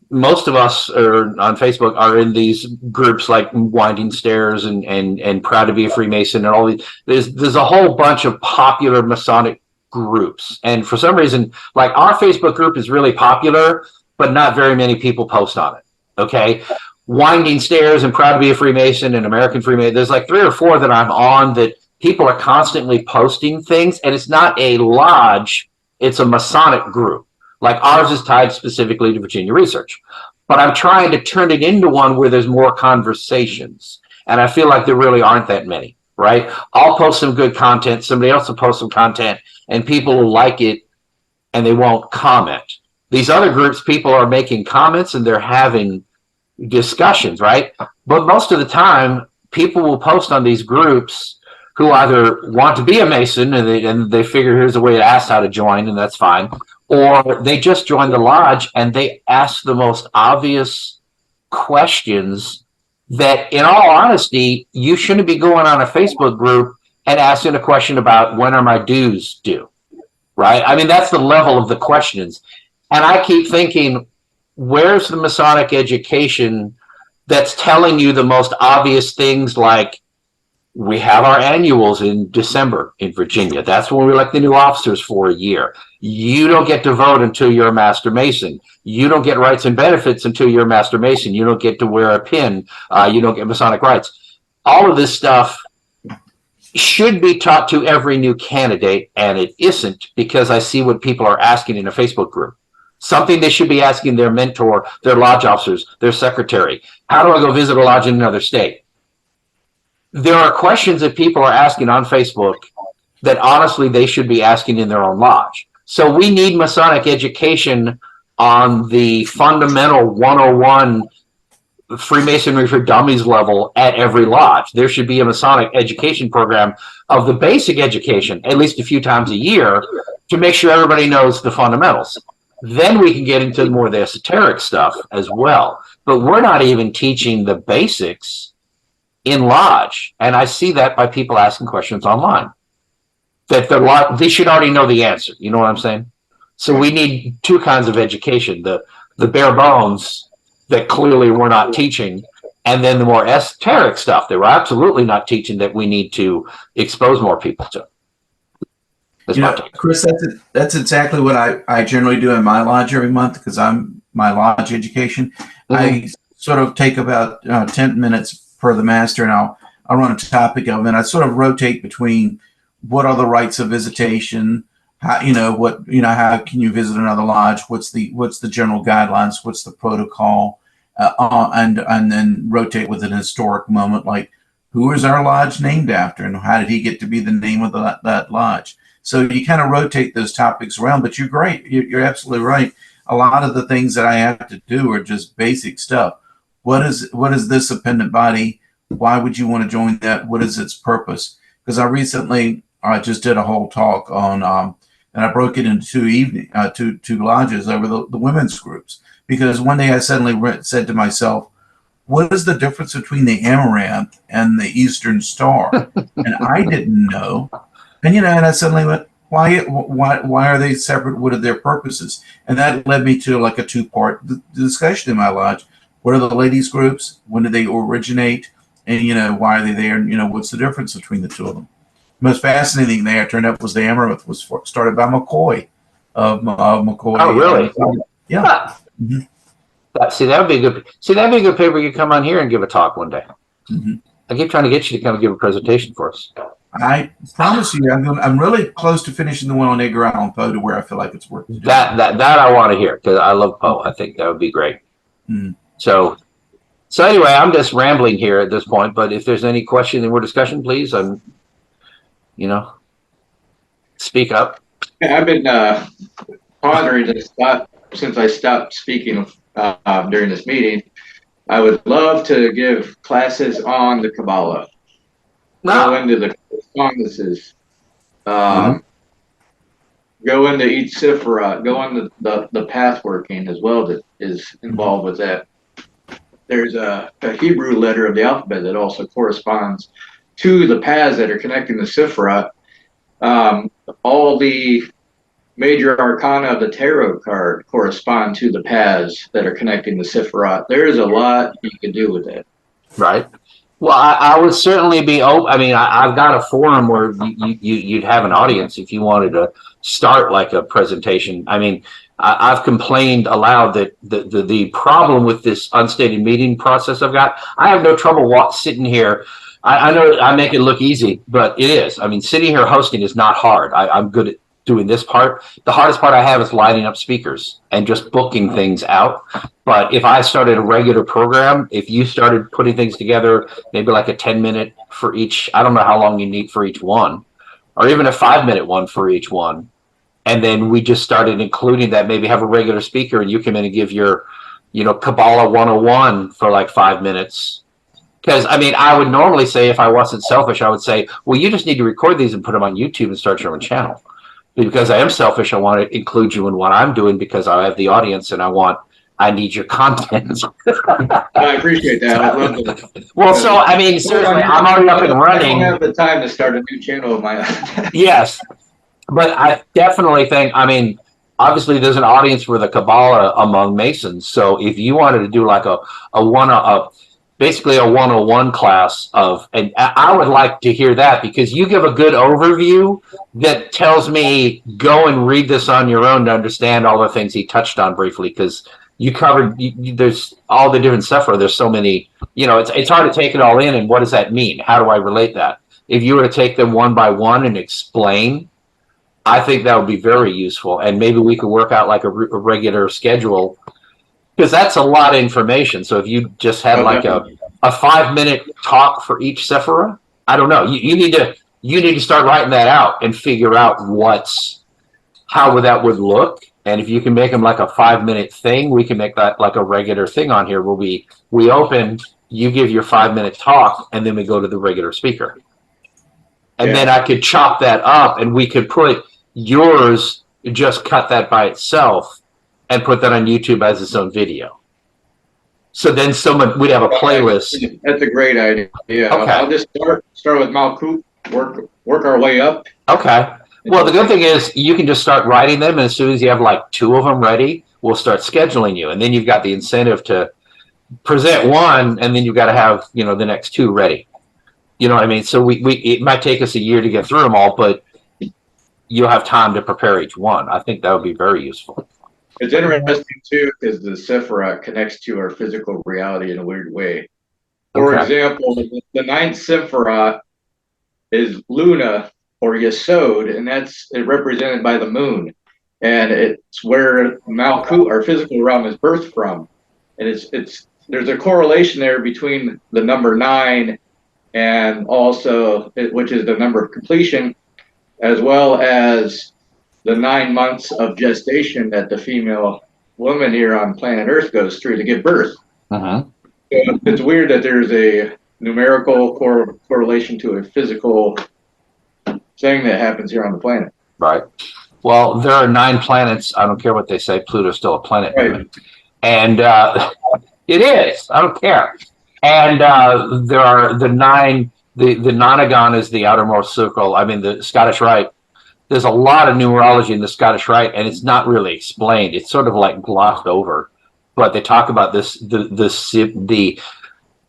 A: Most of us are on Facebook are in these groups like Winding Stairs and Proud to be a Freemason and all these. There's a whole bunch of popular Masonic groups, and for some reason, like our Facebook group is really popular, but not very many people post on it. Okay. Winding Stairs and Proud to be a Freemason and American Freemason. There's like 3 or 4 that I'm on that people are constantly posting things, and it's not a lodge, it's a Masonic group. Like ours is tied specifically to Virginia research. But I'm trying to turn it into one where there's more conversations. And I feel like there really aren't that many, right? I'll post some good content, somebody else will post some content, and people will like it and they won't comment. These other groups, people are making comments and they're having discussions, right? But most of the time, people will post on these groups who either want to be a Mason and they figure here's a way to ask how to join, and that's fine, or they just joined the lodge and they ask the most obvious questions that, in all honesty, you shouldn't be going on a Facebook group and asking a question about when are my dues due, right? I mean, that's the level of the questions. And I keep thinking, where's the Masonic education that's telling you the most obvious things, like we have our annuals in December in Virginia. That's when we elect the new officers for a year. You don't get to vote until you're a Master Mason. You don't get rights and benefits until you're a Master Mason. You don't get to wear a pin. You don't get Masonic rights. All of this stuff should be taught to every new candidate, and it isn't, because I see what people are asking in a Facebook group. Something they should be asking their mentor, their lodge officers, their secretary. How do I go visit a lodge in another state? There are questions that people are asking on Facebook that honestly they should be asking in their own lodge. So we need Masonic education on the fundamental 101 Freemasonry for Dummies level at every lodge. There should be a Masonic education program of the basic education, at least a few times a year, to make sure everybody knows the fundamentals. Then we can get into more of the esoteric stuff as well. But we're not even teaching the basics in lodge. And I see that by people asking questions online, that they should already know the answer. You know what I'm saying? So we need two kinds of education, the bare bones that clearly we're not teaching, and then the more esoteric stuff that we're absolutely not teaching that we need to expose more people to.
K: Chris, that's exactly what I generally do in my lodge every month, because I'm my lodge education. Mm-hmm. I sort of take about 10 minutes per the master, and I'll run a topic of it. And I sort of rotate between what are the rights of visitation, how can you visit another lodge, what's the general guidelines, what's the protocol, and then rotate with an historic moment, like who is our lodge named after, and how did he get to be the name of that lodge. So you kind of rotate those topics around, but you're great. You're absolutely right. A lot of the things that I have to do are just basic stuff. What is this appendant body? Why would you want to join that? What is its purpose? Because I recently just did a whole talk on, and I broke it into two lodges over the women's groups. Because one day I suddenly said to myself, what is the difference between the amaranth and the Eastern Star? And I didn't know. And I suddenly went, why are they separate? What are their purposes? And that led me to like a two-part discussion in my lodge. What are the ladies' groups? When did they originate? And why are they there? And what's the difference between the two of them? The most fascinating thing there turned out was the amaranth was started by McCoy of McCoy.
A: Oh, really?
K: Yeah. Mm-hmm.
A: See, that'd be good. That'd be a good paper. You come on here and give a talk one day. Mm-hmm. I keep trying to get you to come and give a presentation for us.
K: I promise you, I'm really close to finishing the one on Edgar Allan Poe to where I feel like it's worth it.
A: That I want to hear, because I love Poe. I think that would be great. Mm-hmm. So anyway, I'm just rambling here at this point. But if there's any question or discussion, please, speak up.
D: Yeah, I've been pondering this thought since I stopped speaking during this meeting. I would love to give classes on the Kabbalah. Go into the correspondences, go into each Sifra, go into the path working as well that is involved with that. There's a Hebrew letter of the alphabet that also corresponds to the paths that are connecting the Sifra. All the major arcana of the tarot card correspond to the paths that are connecting the Sifra. There's a lot you can do with it.
A: Right. Well, I would certainly be open. I mean, I've got a forum where you'd have an audience if you wanted to start like a presentation. I mean, I've complained aloud that the problem with this unstated meeting process I've got, I have no trouble sitting here. I know I make it look easy, but it is. I mean, sitting here hosting is not hard. I'm good at doing this part. The hardest part I have is lining up speakers and just booking things out. But if I started a regular program, if you started putting things together, maybe like a 10-minute for each, I don't know how long you need for each one, or even a 5-minute one for each one. And then we just started including that, maybe have a regular speaker and you come in and give your Kabbalah 101 for like 5 minutes. Because, I mean, I would normally say, if I wasn't selfish, I would say, well, you just need to record these and put them on YouTube and start your own channel. Because I am selfish, I want to include you in what I'm doing because I have the audience and I need your content.
D: I appreciate that. I love that.
A: Well, so, I mean, seriously, I'm already up and running.
D: I don't have the time to start a new channel of my own.
A: Yes. But I definitely think, I mean, obviously there's an audience for the Kabbalah among Masons. So if you wanted to do like basically a 101 class and I would like to hear that, because you give a good overview that tells me go and read this on your own to understand all the things he touched on briefly, because you covered, there's all the different stuff where there's so many, it's hard to take it all in. And what does that mean? How do I relate that? If you were to take them one by one and explain, I think that would be very useful. And maybe we could work out like a regular schedule, because that's a lot of information. So if you just had like a 5-minute talk for each Sephirah, I don't know. You need to start writing that out and figure out how that would look. And if you can make them like a 5-minute thing, we can make that like a regular thing on here where we open, you give your 5-minute talk, and then we go to the regular speaker. And then I could chop that up, and we could put yours, just cut that by itself and put that on YouTube as its own video. So then we'd have a playlist.
D: That's a great idea. Yeah,
A: okay.
D: I'll just start with Malkut, work our way up.
A: Okay. Well, the good thing is you can just start writing them, and as soon as you have like 2 of them ready, we'll start scheduling you, and then you've got the incentive to present one, and then you've got to have the next 2 ready. You know what I mean? So it might take us a year to get through them all, but you'll have time to prepare each one. I think that would be very useful.
D: It's interesting too, because the Sephirah connects to our physical reality in a weird way. For example, the 9th Sephirah is Luna, or Yesod, and that's represented by the moon. And it's where Malkut, our physical realm, is birthed from. And there's a correlation there between the number 9 and also, which is the number of completion, as well as the 9 months of gestation that the female woman here on planet Earth goes through to give birth. So it's weird that there's a numerical correlation to a physical thing that happens here on the planet.
A: Right. Well, there are 9 planets. I don't care what they say. Pluto's still a planet. Right. And it is. I don't care. And there are the 9. The nonagon is the outermost circle. I mean, the Scottish Rite. There's a lot of numerology in the Scottish Rite, and it's not really explained. It's sort of like glossed over. But they talk about the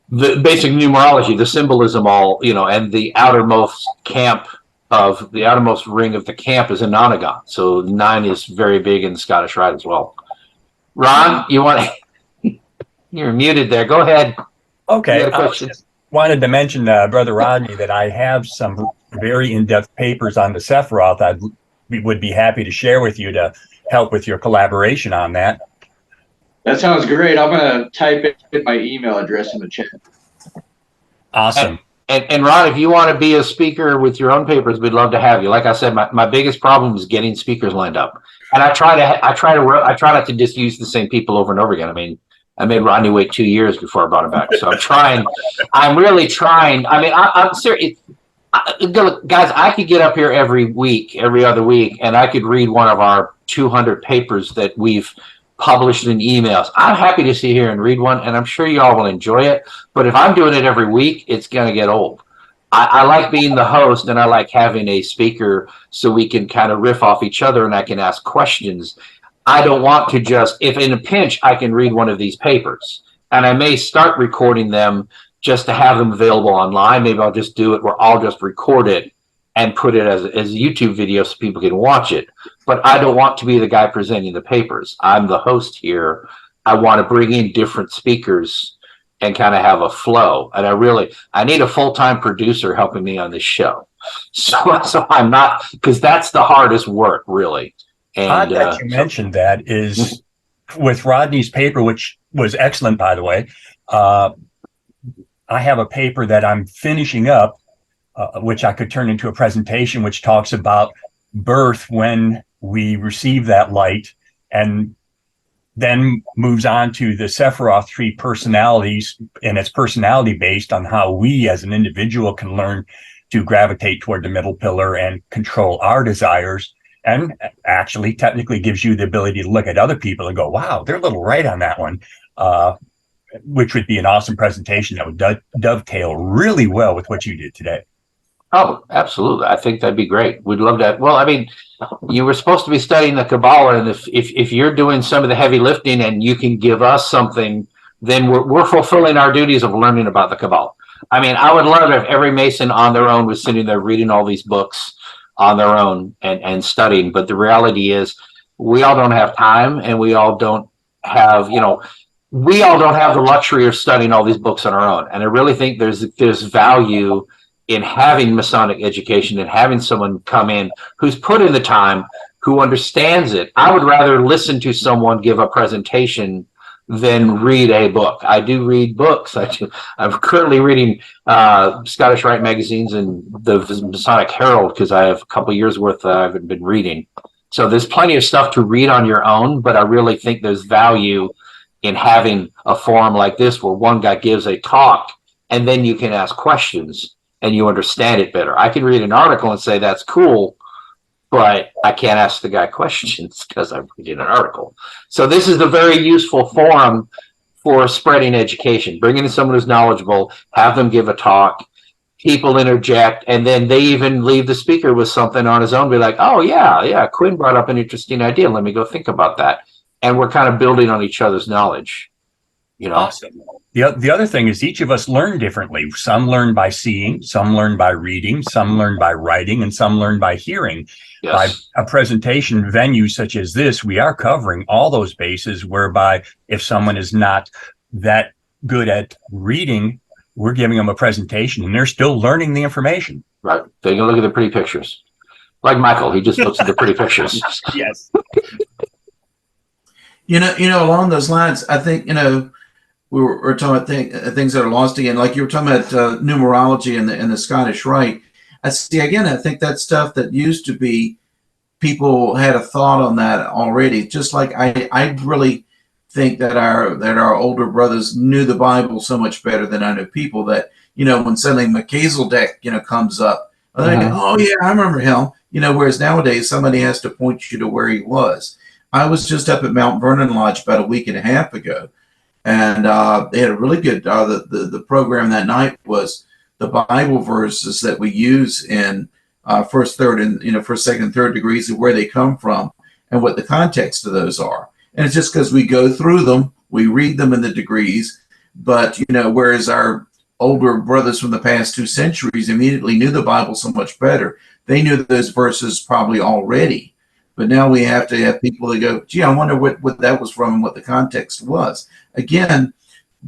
A: basic numerology, the symbolism, and the outermost the outermost ring of the camp is a nonagon. So 9 is very big in the Scottish Rite as well. Ron, you're muted there. Go ahead.
J: Okay. I just wanted to mention, Brother Rodney, that I have some very in-depth papers on the Sephiroth. We would be happy to share with you to help with your collaboration on that.
D: That sounds great. I'm going to type in my email address in the chat.
J: Awesome.
A: And Ron, if you want to be a speaker with your own papers, we'd love to have you. Like I said, my biggest problem is getting speakers lined up. And I try not to just use the same people over and over again. I mean, I made Rodney wait 2 years before I brought him back. So I'm really trying. I mean, I'm serious. Guys, I could get up here every other week, and I could read one of our 200 papers that we've published in emails. I'm happy to sit here and read one, and I'm sure you all will enjoy it. But if I'm doing it every week, it's going to get old. I like being the host, and I like having a speaker so we can kind of riff off each other, and I can ask questions. I don't want to if in a pinch, I can read one of these papers, and I may start recording them just to have them available online. Maybe I'll just do it where I'll just record it and put it as a YouTube video so people can watch it. But I don't want to be the guy presenting the papers. I'm the host here. I want to bring in different speakers and kind of have a flow. And I need a full-time producer helping me on this show. So I'm not, because that's the hardest work, really. And
J: odd that you mentioned that is with Rodney's paper, which was excellent, by the way. I have a paper that I'm finishing up, which I could turn into a presentation, which talks about birth when we receive that light. And then moves on to the Sephiroth tree personalities, and it's personality based on how we as an individual can learn to gravitate toward the middle pillar and control our desires, and actually technically gives you the ability to look at other people and go, wow, they're a little right on that one, which would be an awesome presentation that would dovetail really well with what you did today.
A: Oh, absolutely. I think that'd be great. We'd love that. Well, I mean, you were supposed to be studying the Kabbalah, and if you're doing some of the heavy lifting and you can give us something, then we're fulfilling our duties of learning about the Kabbalah. I mean, I would love if every Mason on their own was sitting there reading all these books on their own and studying. But the reality is we all don't have time, and we all don't have, we all don't have the luxury of studying all these books on our own. And I really think there's value in having Masonic education and having someone come in who's put in the time, who understands it. I would rather listen to someone give a presentation than read a book. I do read books. I'm currently reading Scottish Rite magazines and the Masonic Herald because I have a couple years worth I haven't been reading. So there's plenty of stuff to read on your own, but I really think there's value in having a forum like this where one guy gives a talk and then you can ask questions and you understand it better. I can read an article and say that's cool, but I can't ask the guy questions because I'm reading an article. So this is a very useful forum for spreading education, bringing in someone who's knowledgeable, have them give a talk, people interject, and then they even leave the speaker with something on his own, be like, oh yeah, Quinn brought up an interesting idea. Let me go think about that. And we're kind of building on each other's knowledge.
J: Awesome. The other thing is each of us learn differently. Some learn by seeing, some learn by reading, some learn by writing, and some learn by hearing. Yes. By a presentation venue such as this, we are covering all those bases, whereby if someone is not that good at reading, we're giving them a presentation and they're still learning the information.
A: Right. They can look at the pretty pictures. Like Michael, he just looks at the pretty pictures.
J: Yes.
K: Along those lines, I think, we're talking about things that are lost again. Like you were talking about numerology and the Scottish Rite. I think that's stuff that used to be, people had a thought on that already. Just like I really think that our older brothers knew the Bible so much better than I know people that, when suddenly Melchizedek, comes up, they go, oh yeah, I remember him. Whereas nowadays somebody has to point you to where he was. I was just up at Mount Vernon Lodge about a week and a half ago. And they had a really good, the program that night was the Bible verses that we use in first, second, third degrees, of where they come from and what the context of those are. And it's just because we go through them, we read them in the degrees, but, whereas our older brothers from the past 2 centuries immediately knew the Bible so much better, they knew those verses probably already. But now we have to have people that go, gee, I wonder what that was from and what the context was. Again,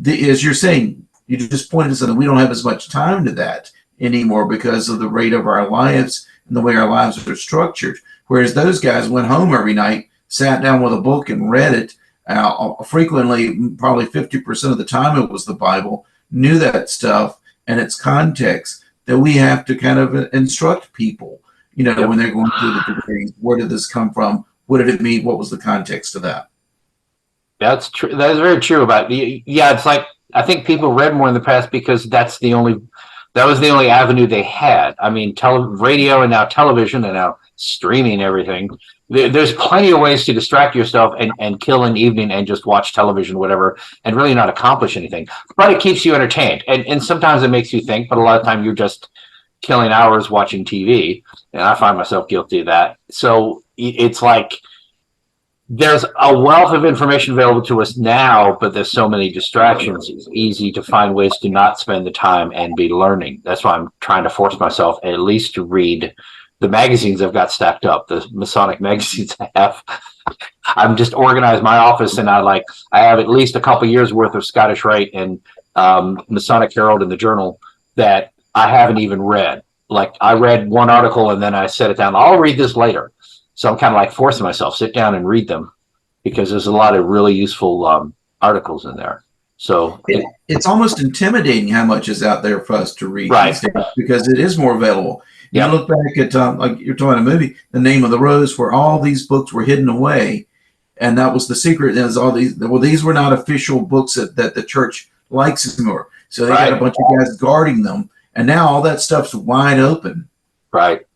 K: as you're saying, you just pointed to something, we don't have as much time to that anymore because of the rate of our lives and the way our lives are structured. Whereas those guys went home every night, sat down with a book and read it. Frequently, probably 50% of the time it was the Bible, knew that stuff and its context that we have to kind of instruct people. When they're going through the degrees, where did this come from? What did it mean? What was the context of that?
A: That's true. That is very true about it. Yeah, it's like, I think people read more in the past because that was the only avenue they had. I mean, radio and now television and now streaming everything. There's plenty of ways to distract yourself and kill an evening and just watch television, whatever, and really not accomplish anything. But it keeps you entertained. And sometimes it makes you think, but a lot of time you're just killing hours watching TV, and I find myself guilty of that. So it's like there's a wealth of information available to us now, but there's so many distractions. It's easy to find ways to not spend the time and be learning. That's why I'm trying to force myself at least to read the magazines I've got stacked up, the Masonic magazines I have. I'm just organized my office, and I have at least a couple years worth of Scottish Rite and Masonic Herald in the Journal that I haven't even read. Like, I read one article and then I set it down. I'll read this later. So I'm kind of like forcing myself, sit down and read them, because there's a lot of really useful articles in there. So
K: it's almost intimidating how much is out there for us to read,
A: right?
K: Because it is more available. You look back at like you're talking about a movie, The Name of the Rose, where all these books were hidden away, And that was the secret. Is all these, well, these were not official books that the church likes anymore. So they got a bunch of guys guarding them. And now all that stuff's wide open.
A: Right.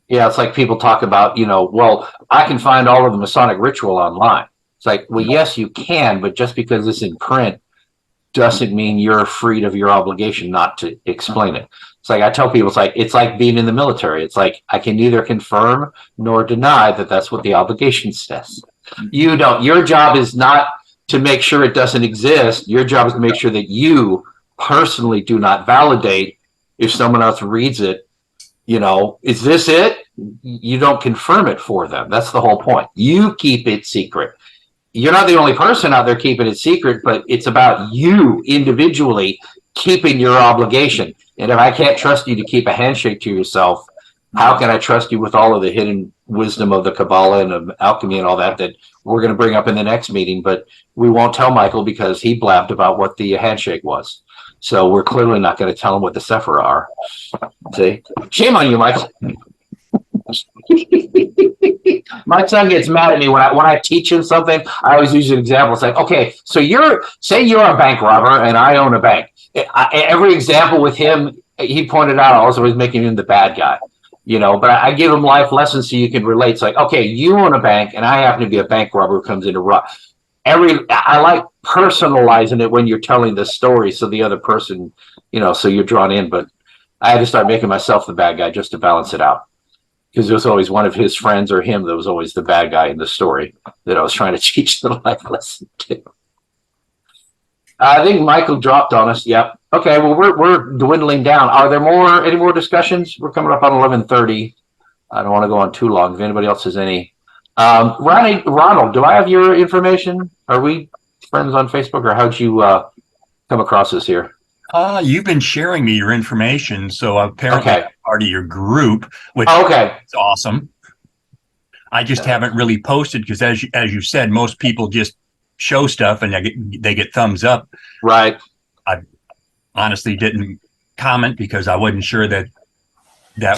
A: Yeah, it's like people talk about, well, I can find all of the Masonic ritual online. It's like, well, yes, you can, but just because it's in print doesn't mean you're freed of your obligation not to explain it. It's like I tell people, it's like being in the military. It's like I can neither confirm nor deny that that's what the obligation says. You don't. Your job is not to make sure it doesn't exist. Your job is to make sure that you personally do not validate if someone else reads it. Is this it? You don't confirm it for them. That's the whole point. You keep it secret. You're not the only person out there keeping it secret, but it's about you individually keeping your obligation. And if I can't trust you to keep a handshake to yourself, how can I trust you with all of the hidden wisdom of the Kabbalah and of alchemy and all that we're going to bring up in the next meeting? But we won't tell Michael because he blabbed about what the handshake was. So we're clearly not going to tell him what the Sephira are. See? Shame on you, Michael. My son gets mad at me when I teach him something. I always use an example. It's like, okay, so say you're a bank robber and I own a bank. Every example with him, he pointed out, also was making him the bad guy. But I give him life lessons so you can relate. It's like, okay, you own a bank and I happen to be a bank robber who comes in to rob. I like personalizing it when you're telling the story so the other person, so you're drawn in. But I had to start making myself the bad guy just to balance it out. Because there was always one of his friends or him that was always the bad guy in the story that I was trying to teach the life lesson to. I think Michael dropped on us. Yep. Okay, well, we're dwindling down. Are there any more discussions? We're coming up on 11:30. I don't want to go on too long. If anybody else has any. Ronald, do I have your information? Are we friends on Facebook, or how'd you come across us here?
J: You've been sharing me your information, so apparently I'm part of your group, which is awesome. I just haven't really posted because, as you said, most people just show stuff and they get thumbs up.
A: Right.
J: I honestly didn't comment because I wasn't sure that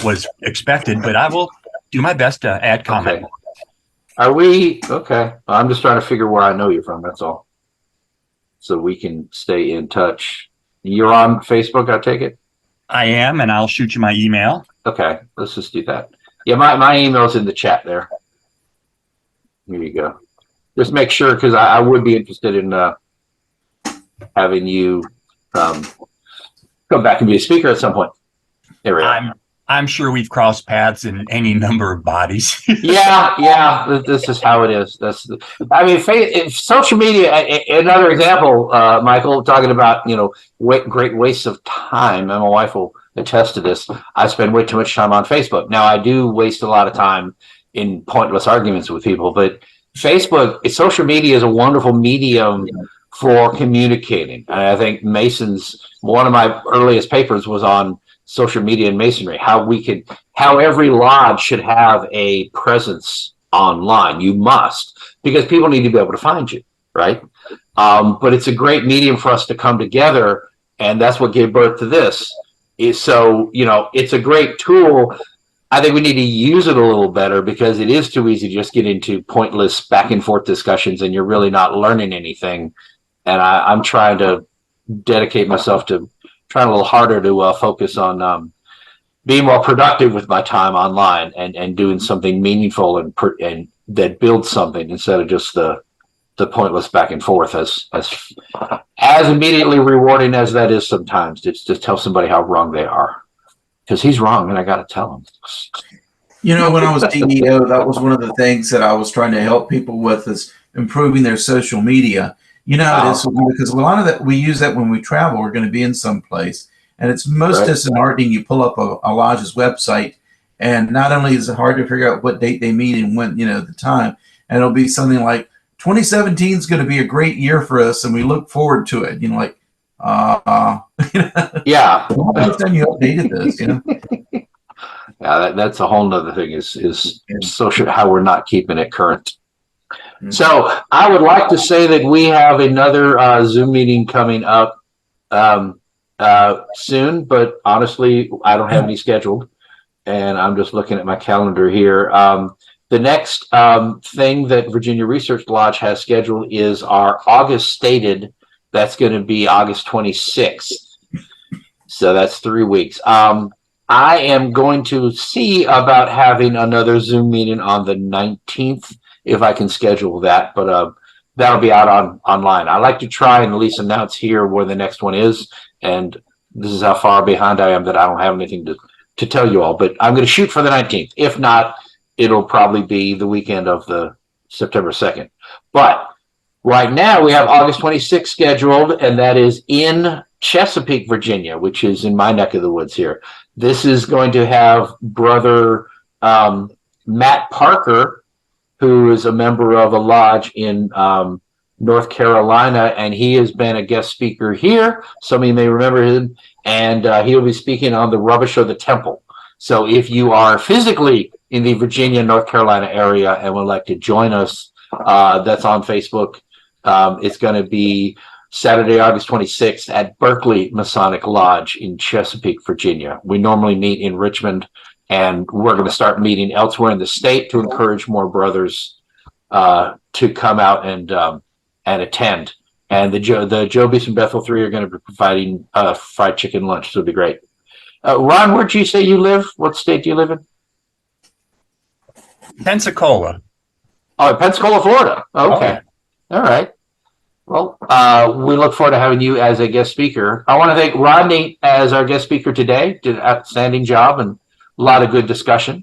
J: was expected, but I will do my best to add comment.
A: Okay. Are we okay? I'm just trying to figure where I know you from. That's all, so we can stay in touch. You're on Facebook, I take it?
J: I am, and I'll shoot you my email.
A: Okay, let's just do that. Yeah, my email's in the chat there. Here you go. Just make sure, because I would be interested in having you come back and be a speaker at some point. There we go.
J: I'm sure we've crossed paths in any number of bodies.
A: Yeah. This is how it is. Social media. Another example, Michael, talking about great wastes of time, and my wife will attest to this. I spend way too much time on Facebook. Now I do waste a lot of time in pointless arguments with people, but social media is a wonderful medium for communicating. And I think one of my earliest papers was on social media and Masonry, how every lodge should have a presence online. You must, because people need to be able to find you, right? But it's a great medium for us to come together, and that's what gave birth to this. It's a great tool. I think we need to use it a little better because it is too easy to just get into pointless back and forth discussions, and you're really not learning anything. And I'm trying to dedicate myself to trying a little harder to focus on being more productive with my time online and doing something meaningful and that builds something instead of just the pointless back and forth as immediately rewarding as that is sometimes. It's just tell somebody how wrong they are because he's wrong and I got to tell him.
K: When I was DEO, that was one of the things that I was trying to help people with is improving their social media. It is because a lot of that we use that when we travel. We're going to be in some place, and it's most disheartening. You pull up a lodge's website, and not only is it hard to figure out what date they meet and when the time, and it'll be something like 2017 is going to be a great year for us, and we look forward to it.
A: Yeah.
K: Last time you updated this,
A: Yeah, that's a whole nother thing. Is social how we're not keeping it current. So I would like to say that we have another Zoom meeting coming up soon, but honestly, I don't have any scheduled, and I'm just looking at my calendar here. The next thing that Virginia Research Lodge has scheduled is our August stated. That's going to be August 26th. So that's 3 weeks. I am going to see about having another Zoom meeting on the 19th if I can schedule that, but that'll be out online. I like to try and at least announce here where the next one is, and this is how far behind I am that I don't have anything to tell you all, but I'm going to shoot for the 19th. If not, it'll probably be the weekend of the September 2nd. But right now we have August 26th scheduled, and that is in Chesapeake, Virginia, which is in my neck of the woods here. This is going to have Brother Matt Parker, who is a member of a lodge in North Carolina, and he has been a guest speaker here. Some of you may remember him, and he'll be speaking on the rubbish of the temple. So if you are physically in the Virginia, North Carolina area and would like to join us, that's on Facebook. It's going to be Saturday, August 26th at Berkeley Masonic Lodge in Chesapeake, Virginia. We normally meet in Richmond, and we're going to start meeting elsewhere in the state to encourage more brothers to come out and attend. And the Jobies and Bethel 3 are going to be providing fried chicken lunch, so it'll be great. Ron, where do you say you live? What state do you live in?
J: Pensacola.
A: Oh, Pensacola, Florida. Okay. All right. Well, we look forward to having you as a guest speaker. I want to thank Rodney as our guest speaker today. Did an outstanding job and a lot of good discussion.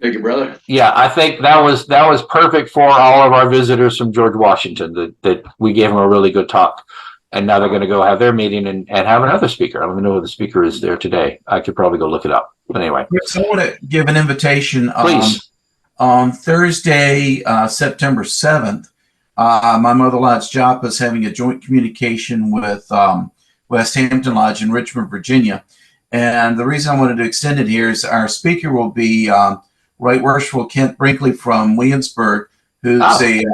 D: Thank you, brother.
A: Yeah, I think that was perfect for all of our visitors from George Washington, that we gave them a really good talk. And now they're going to go have their meeting and have another speaker. I don't even know who the speaker is there today. I could probably go look it up. But anyway.
K: Yes, I want to give an invitation.
A: Please.
K: On Thursday, September 7th, my Mother Lodge Joppa is having a joint communication with West Hampton Lodge in Richmond, Virginia. And the reason I wanted to extend it here is our speaker will be Right Worshipful Kent Brinkley from Williamsburg, who's a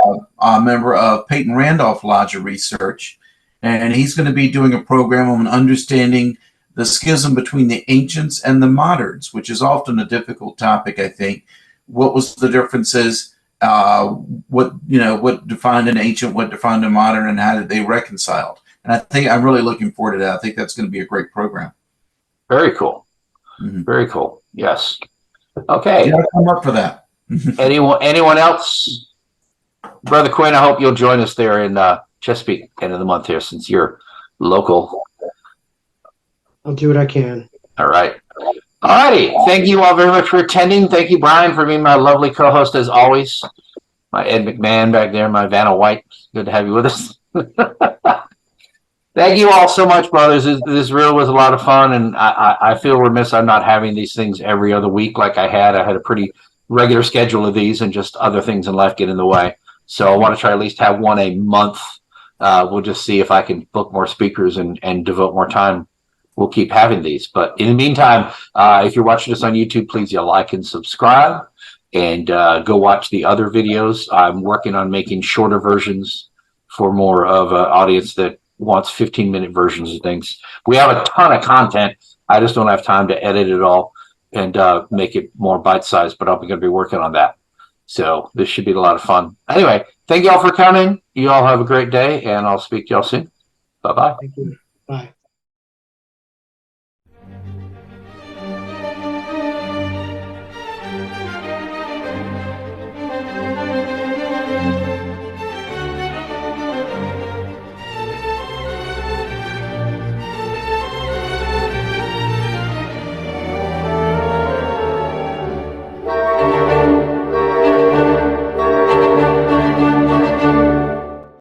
K: member of Peyton Randolph Lodge of Research. And he's going to be doing a program on understanding the schism between the ancients and the moderns, which is often a difficult topic, I think. What was the differences? What defined an ancient, what defined a modern, and how did they reconcile? And I think I'm really looking forward to that. I think that's going to be a great program.
A: Very cool.
K: Mm-hmm.
A: Very cool. Yes. Okay.
K: Yeah, I'm up for that.
A: Anyone else? Brother Quinn, I hope you'll join us there in Chesapeake end of the month here, since you're local.
F: I'll do what I can.
A: All right. All righty. Thank you all very much for attending. Thank you, Brian, for being my lovely co-host as always. My Ed McMahon back there, my Vanna White. Good to have you with us. Thank you all so much, brothers. This really was a lot of fun, and I feel remiss I'm not having these things every other week like I had. I had a pretty regular schedule of these, and just other things in life get in the way. So I want to try at least have one a month. We'll just see if I can book more speakers and devote more time. We'll keep having these. But in the meantime, if you're watching this on YouTube, please like and subscribe, and go watch the other videos. I'm working on making shorter versions for more of an audience that wants 15-minute versions of things. We have a ton of content. I just don't have time to edit it all and make it more bite-sized, but I'm going to be working on that. So this should be a lot of fun. Anyway, thank you all for coming. You all have a great day, and I'll speak to y'all soon. Bye-bye.
F: Thank you. Bye.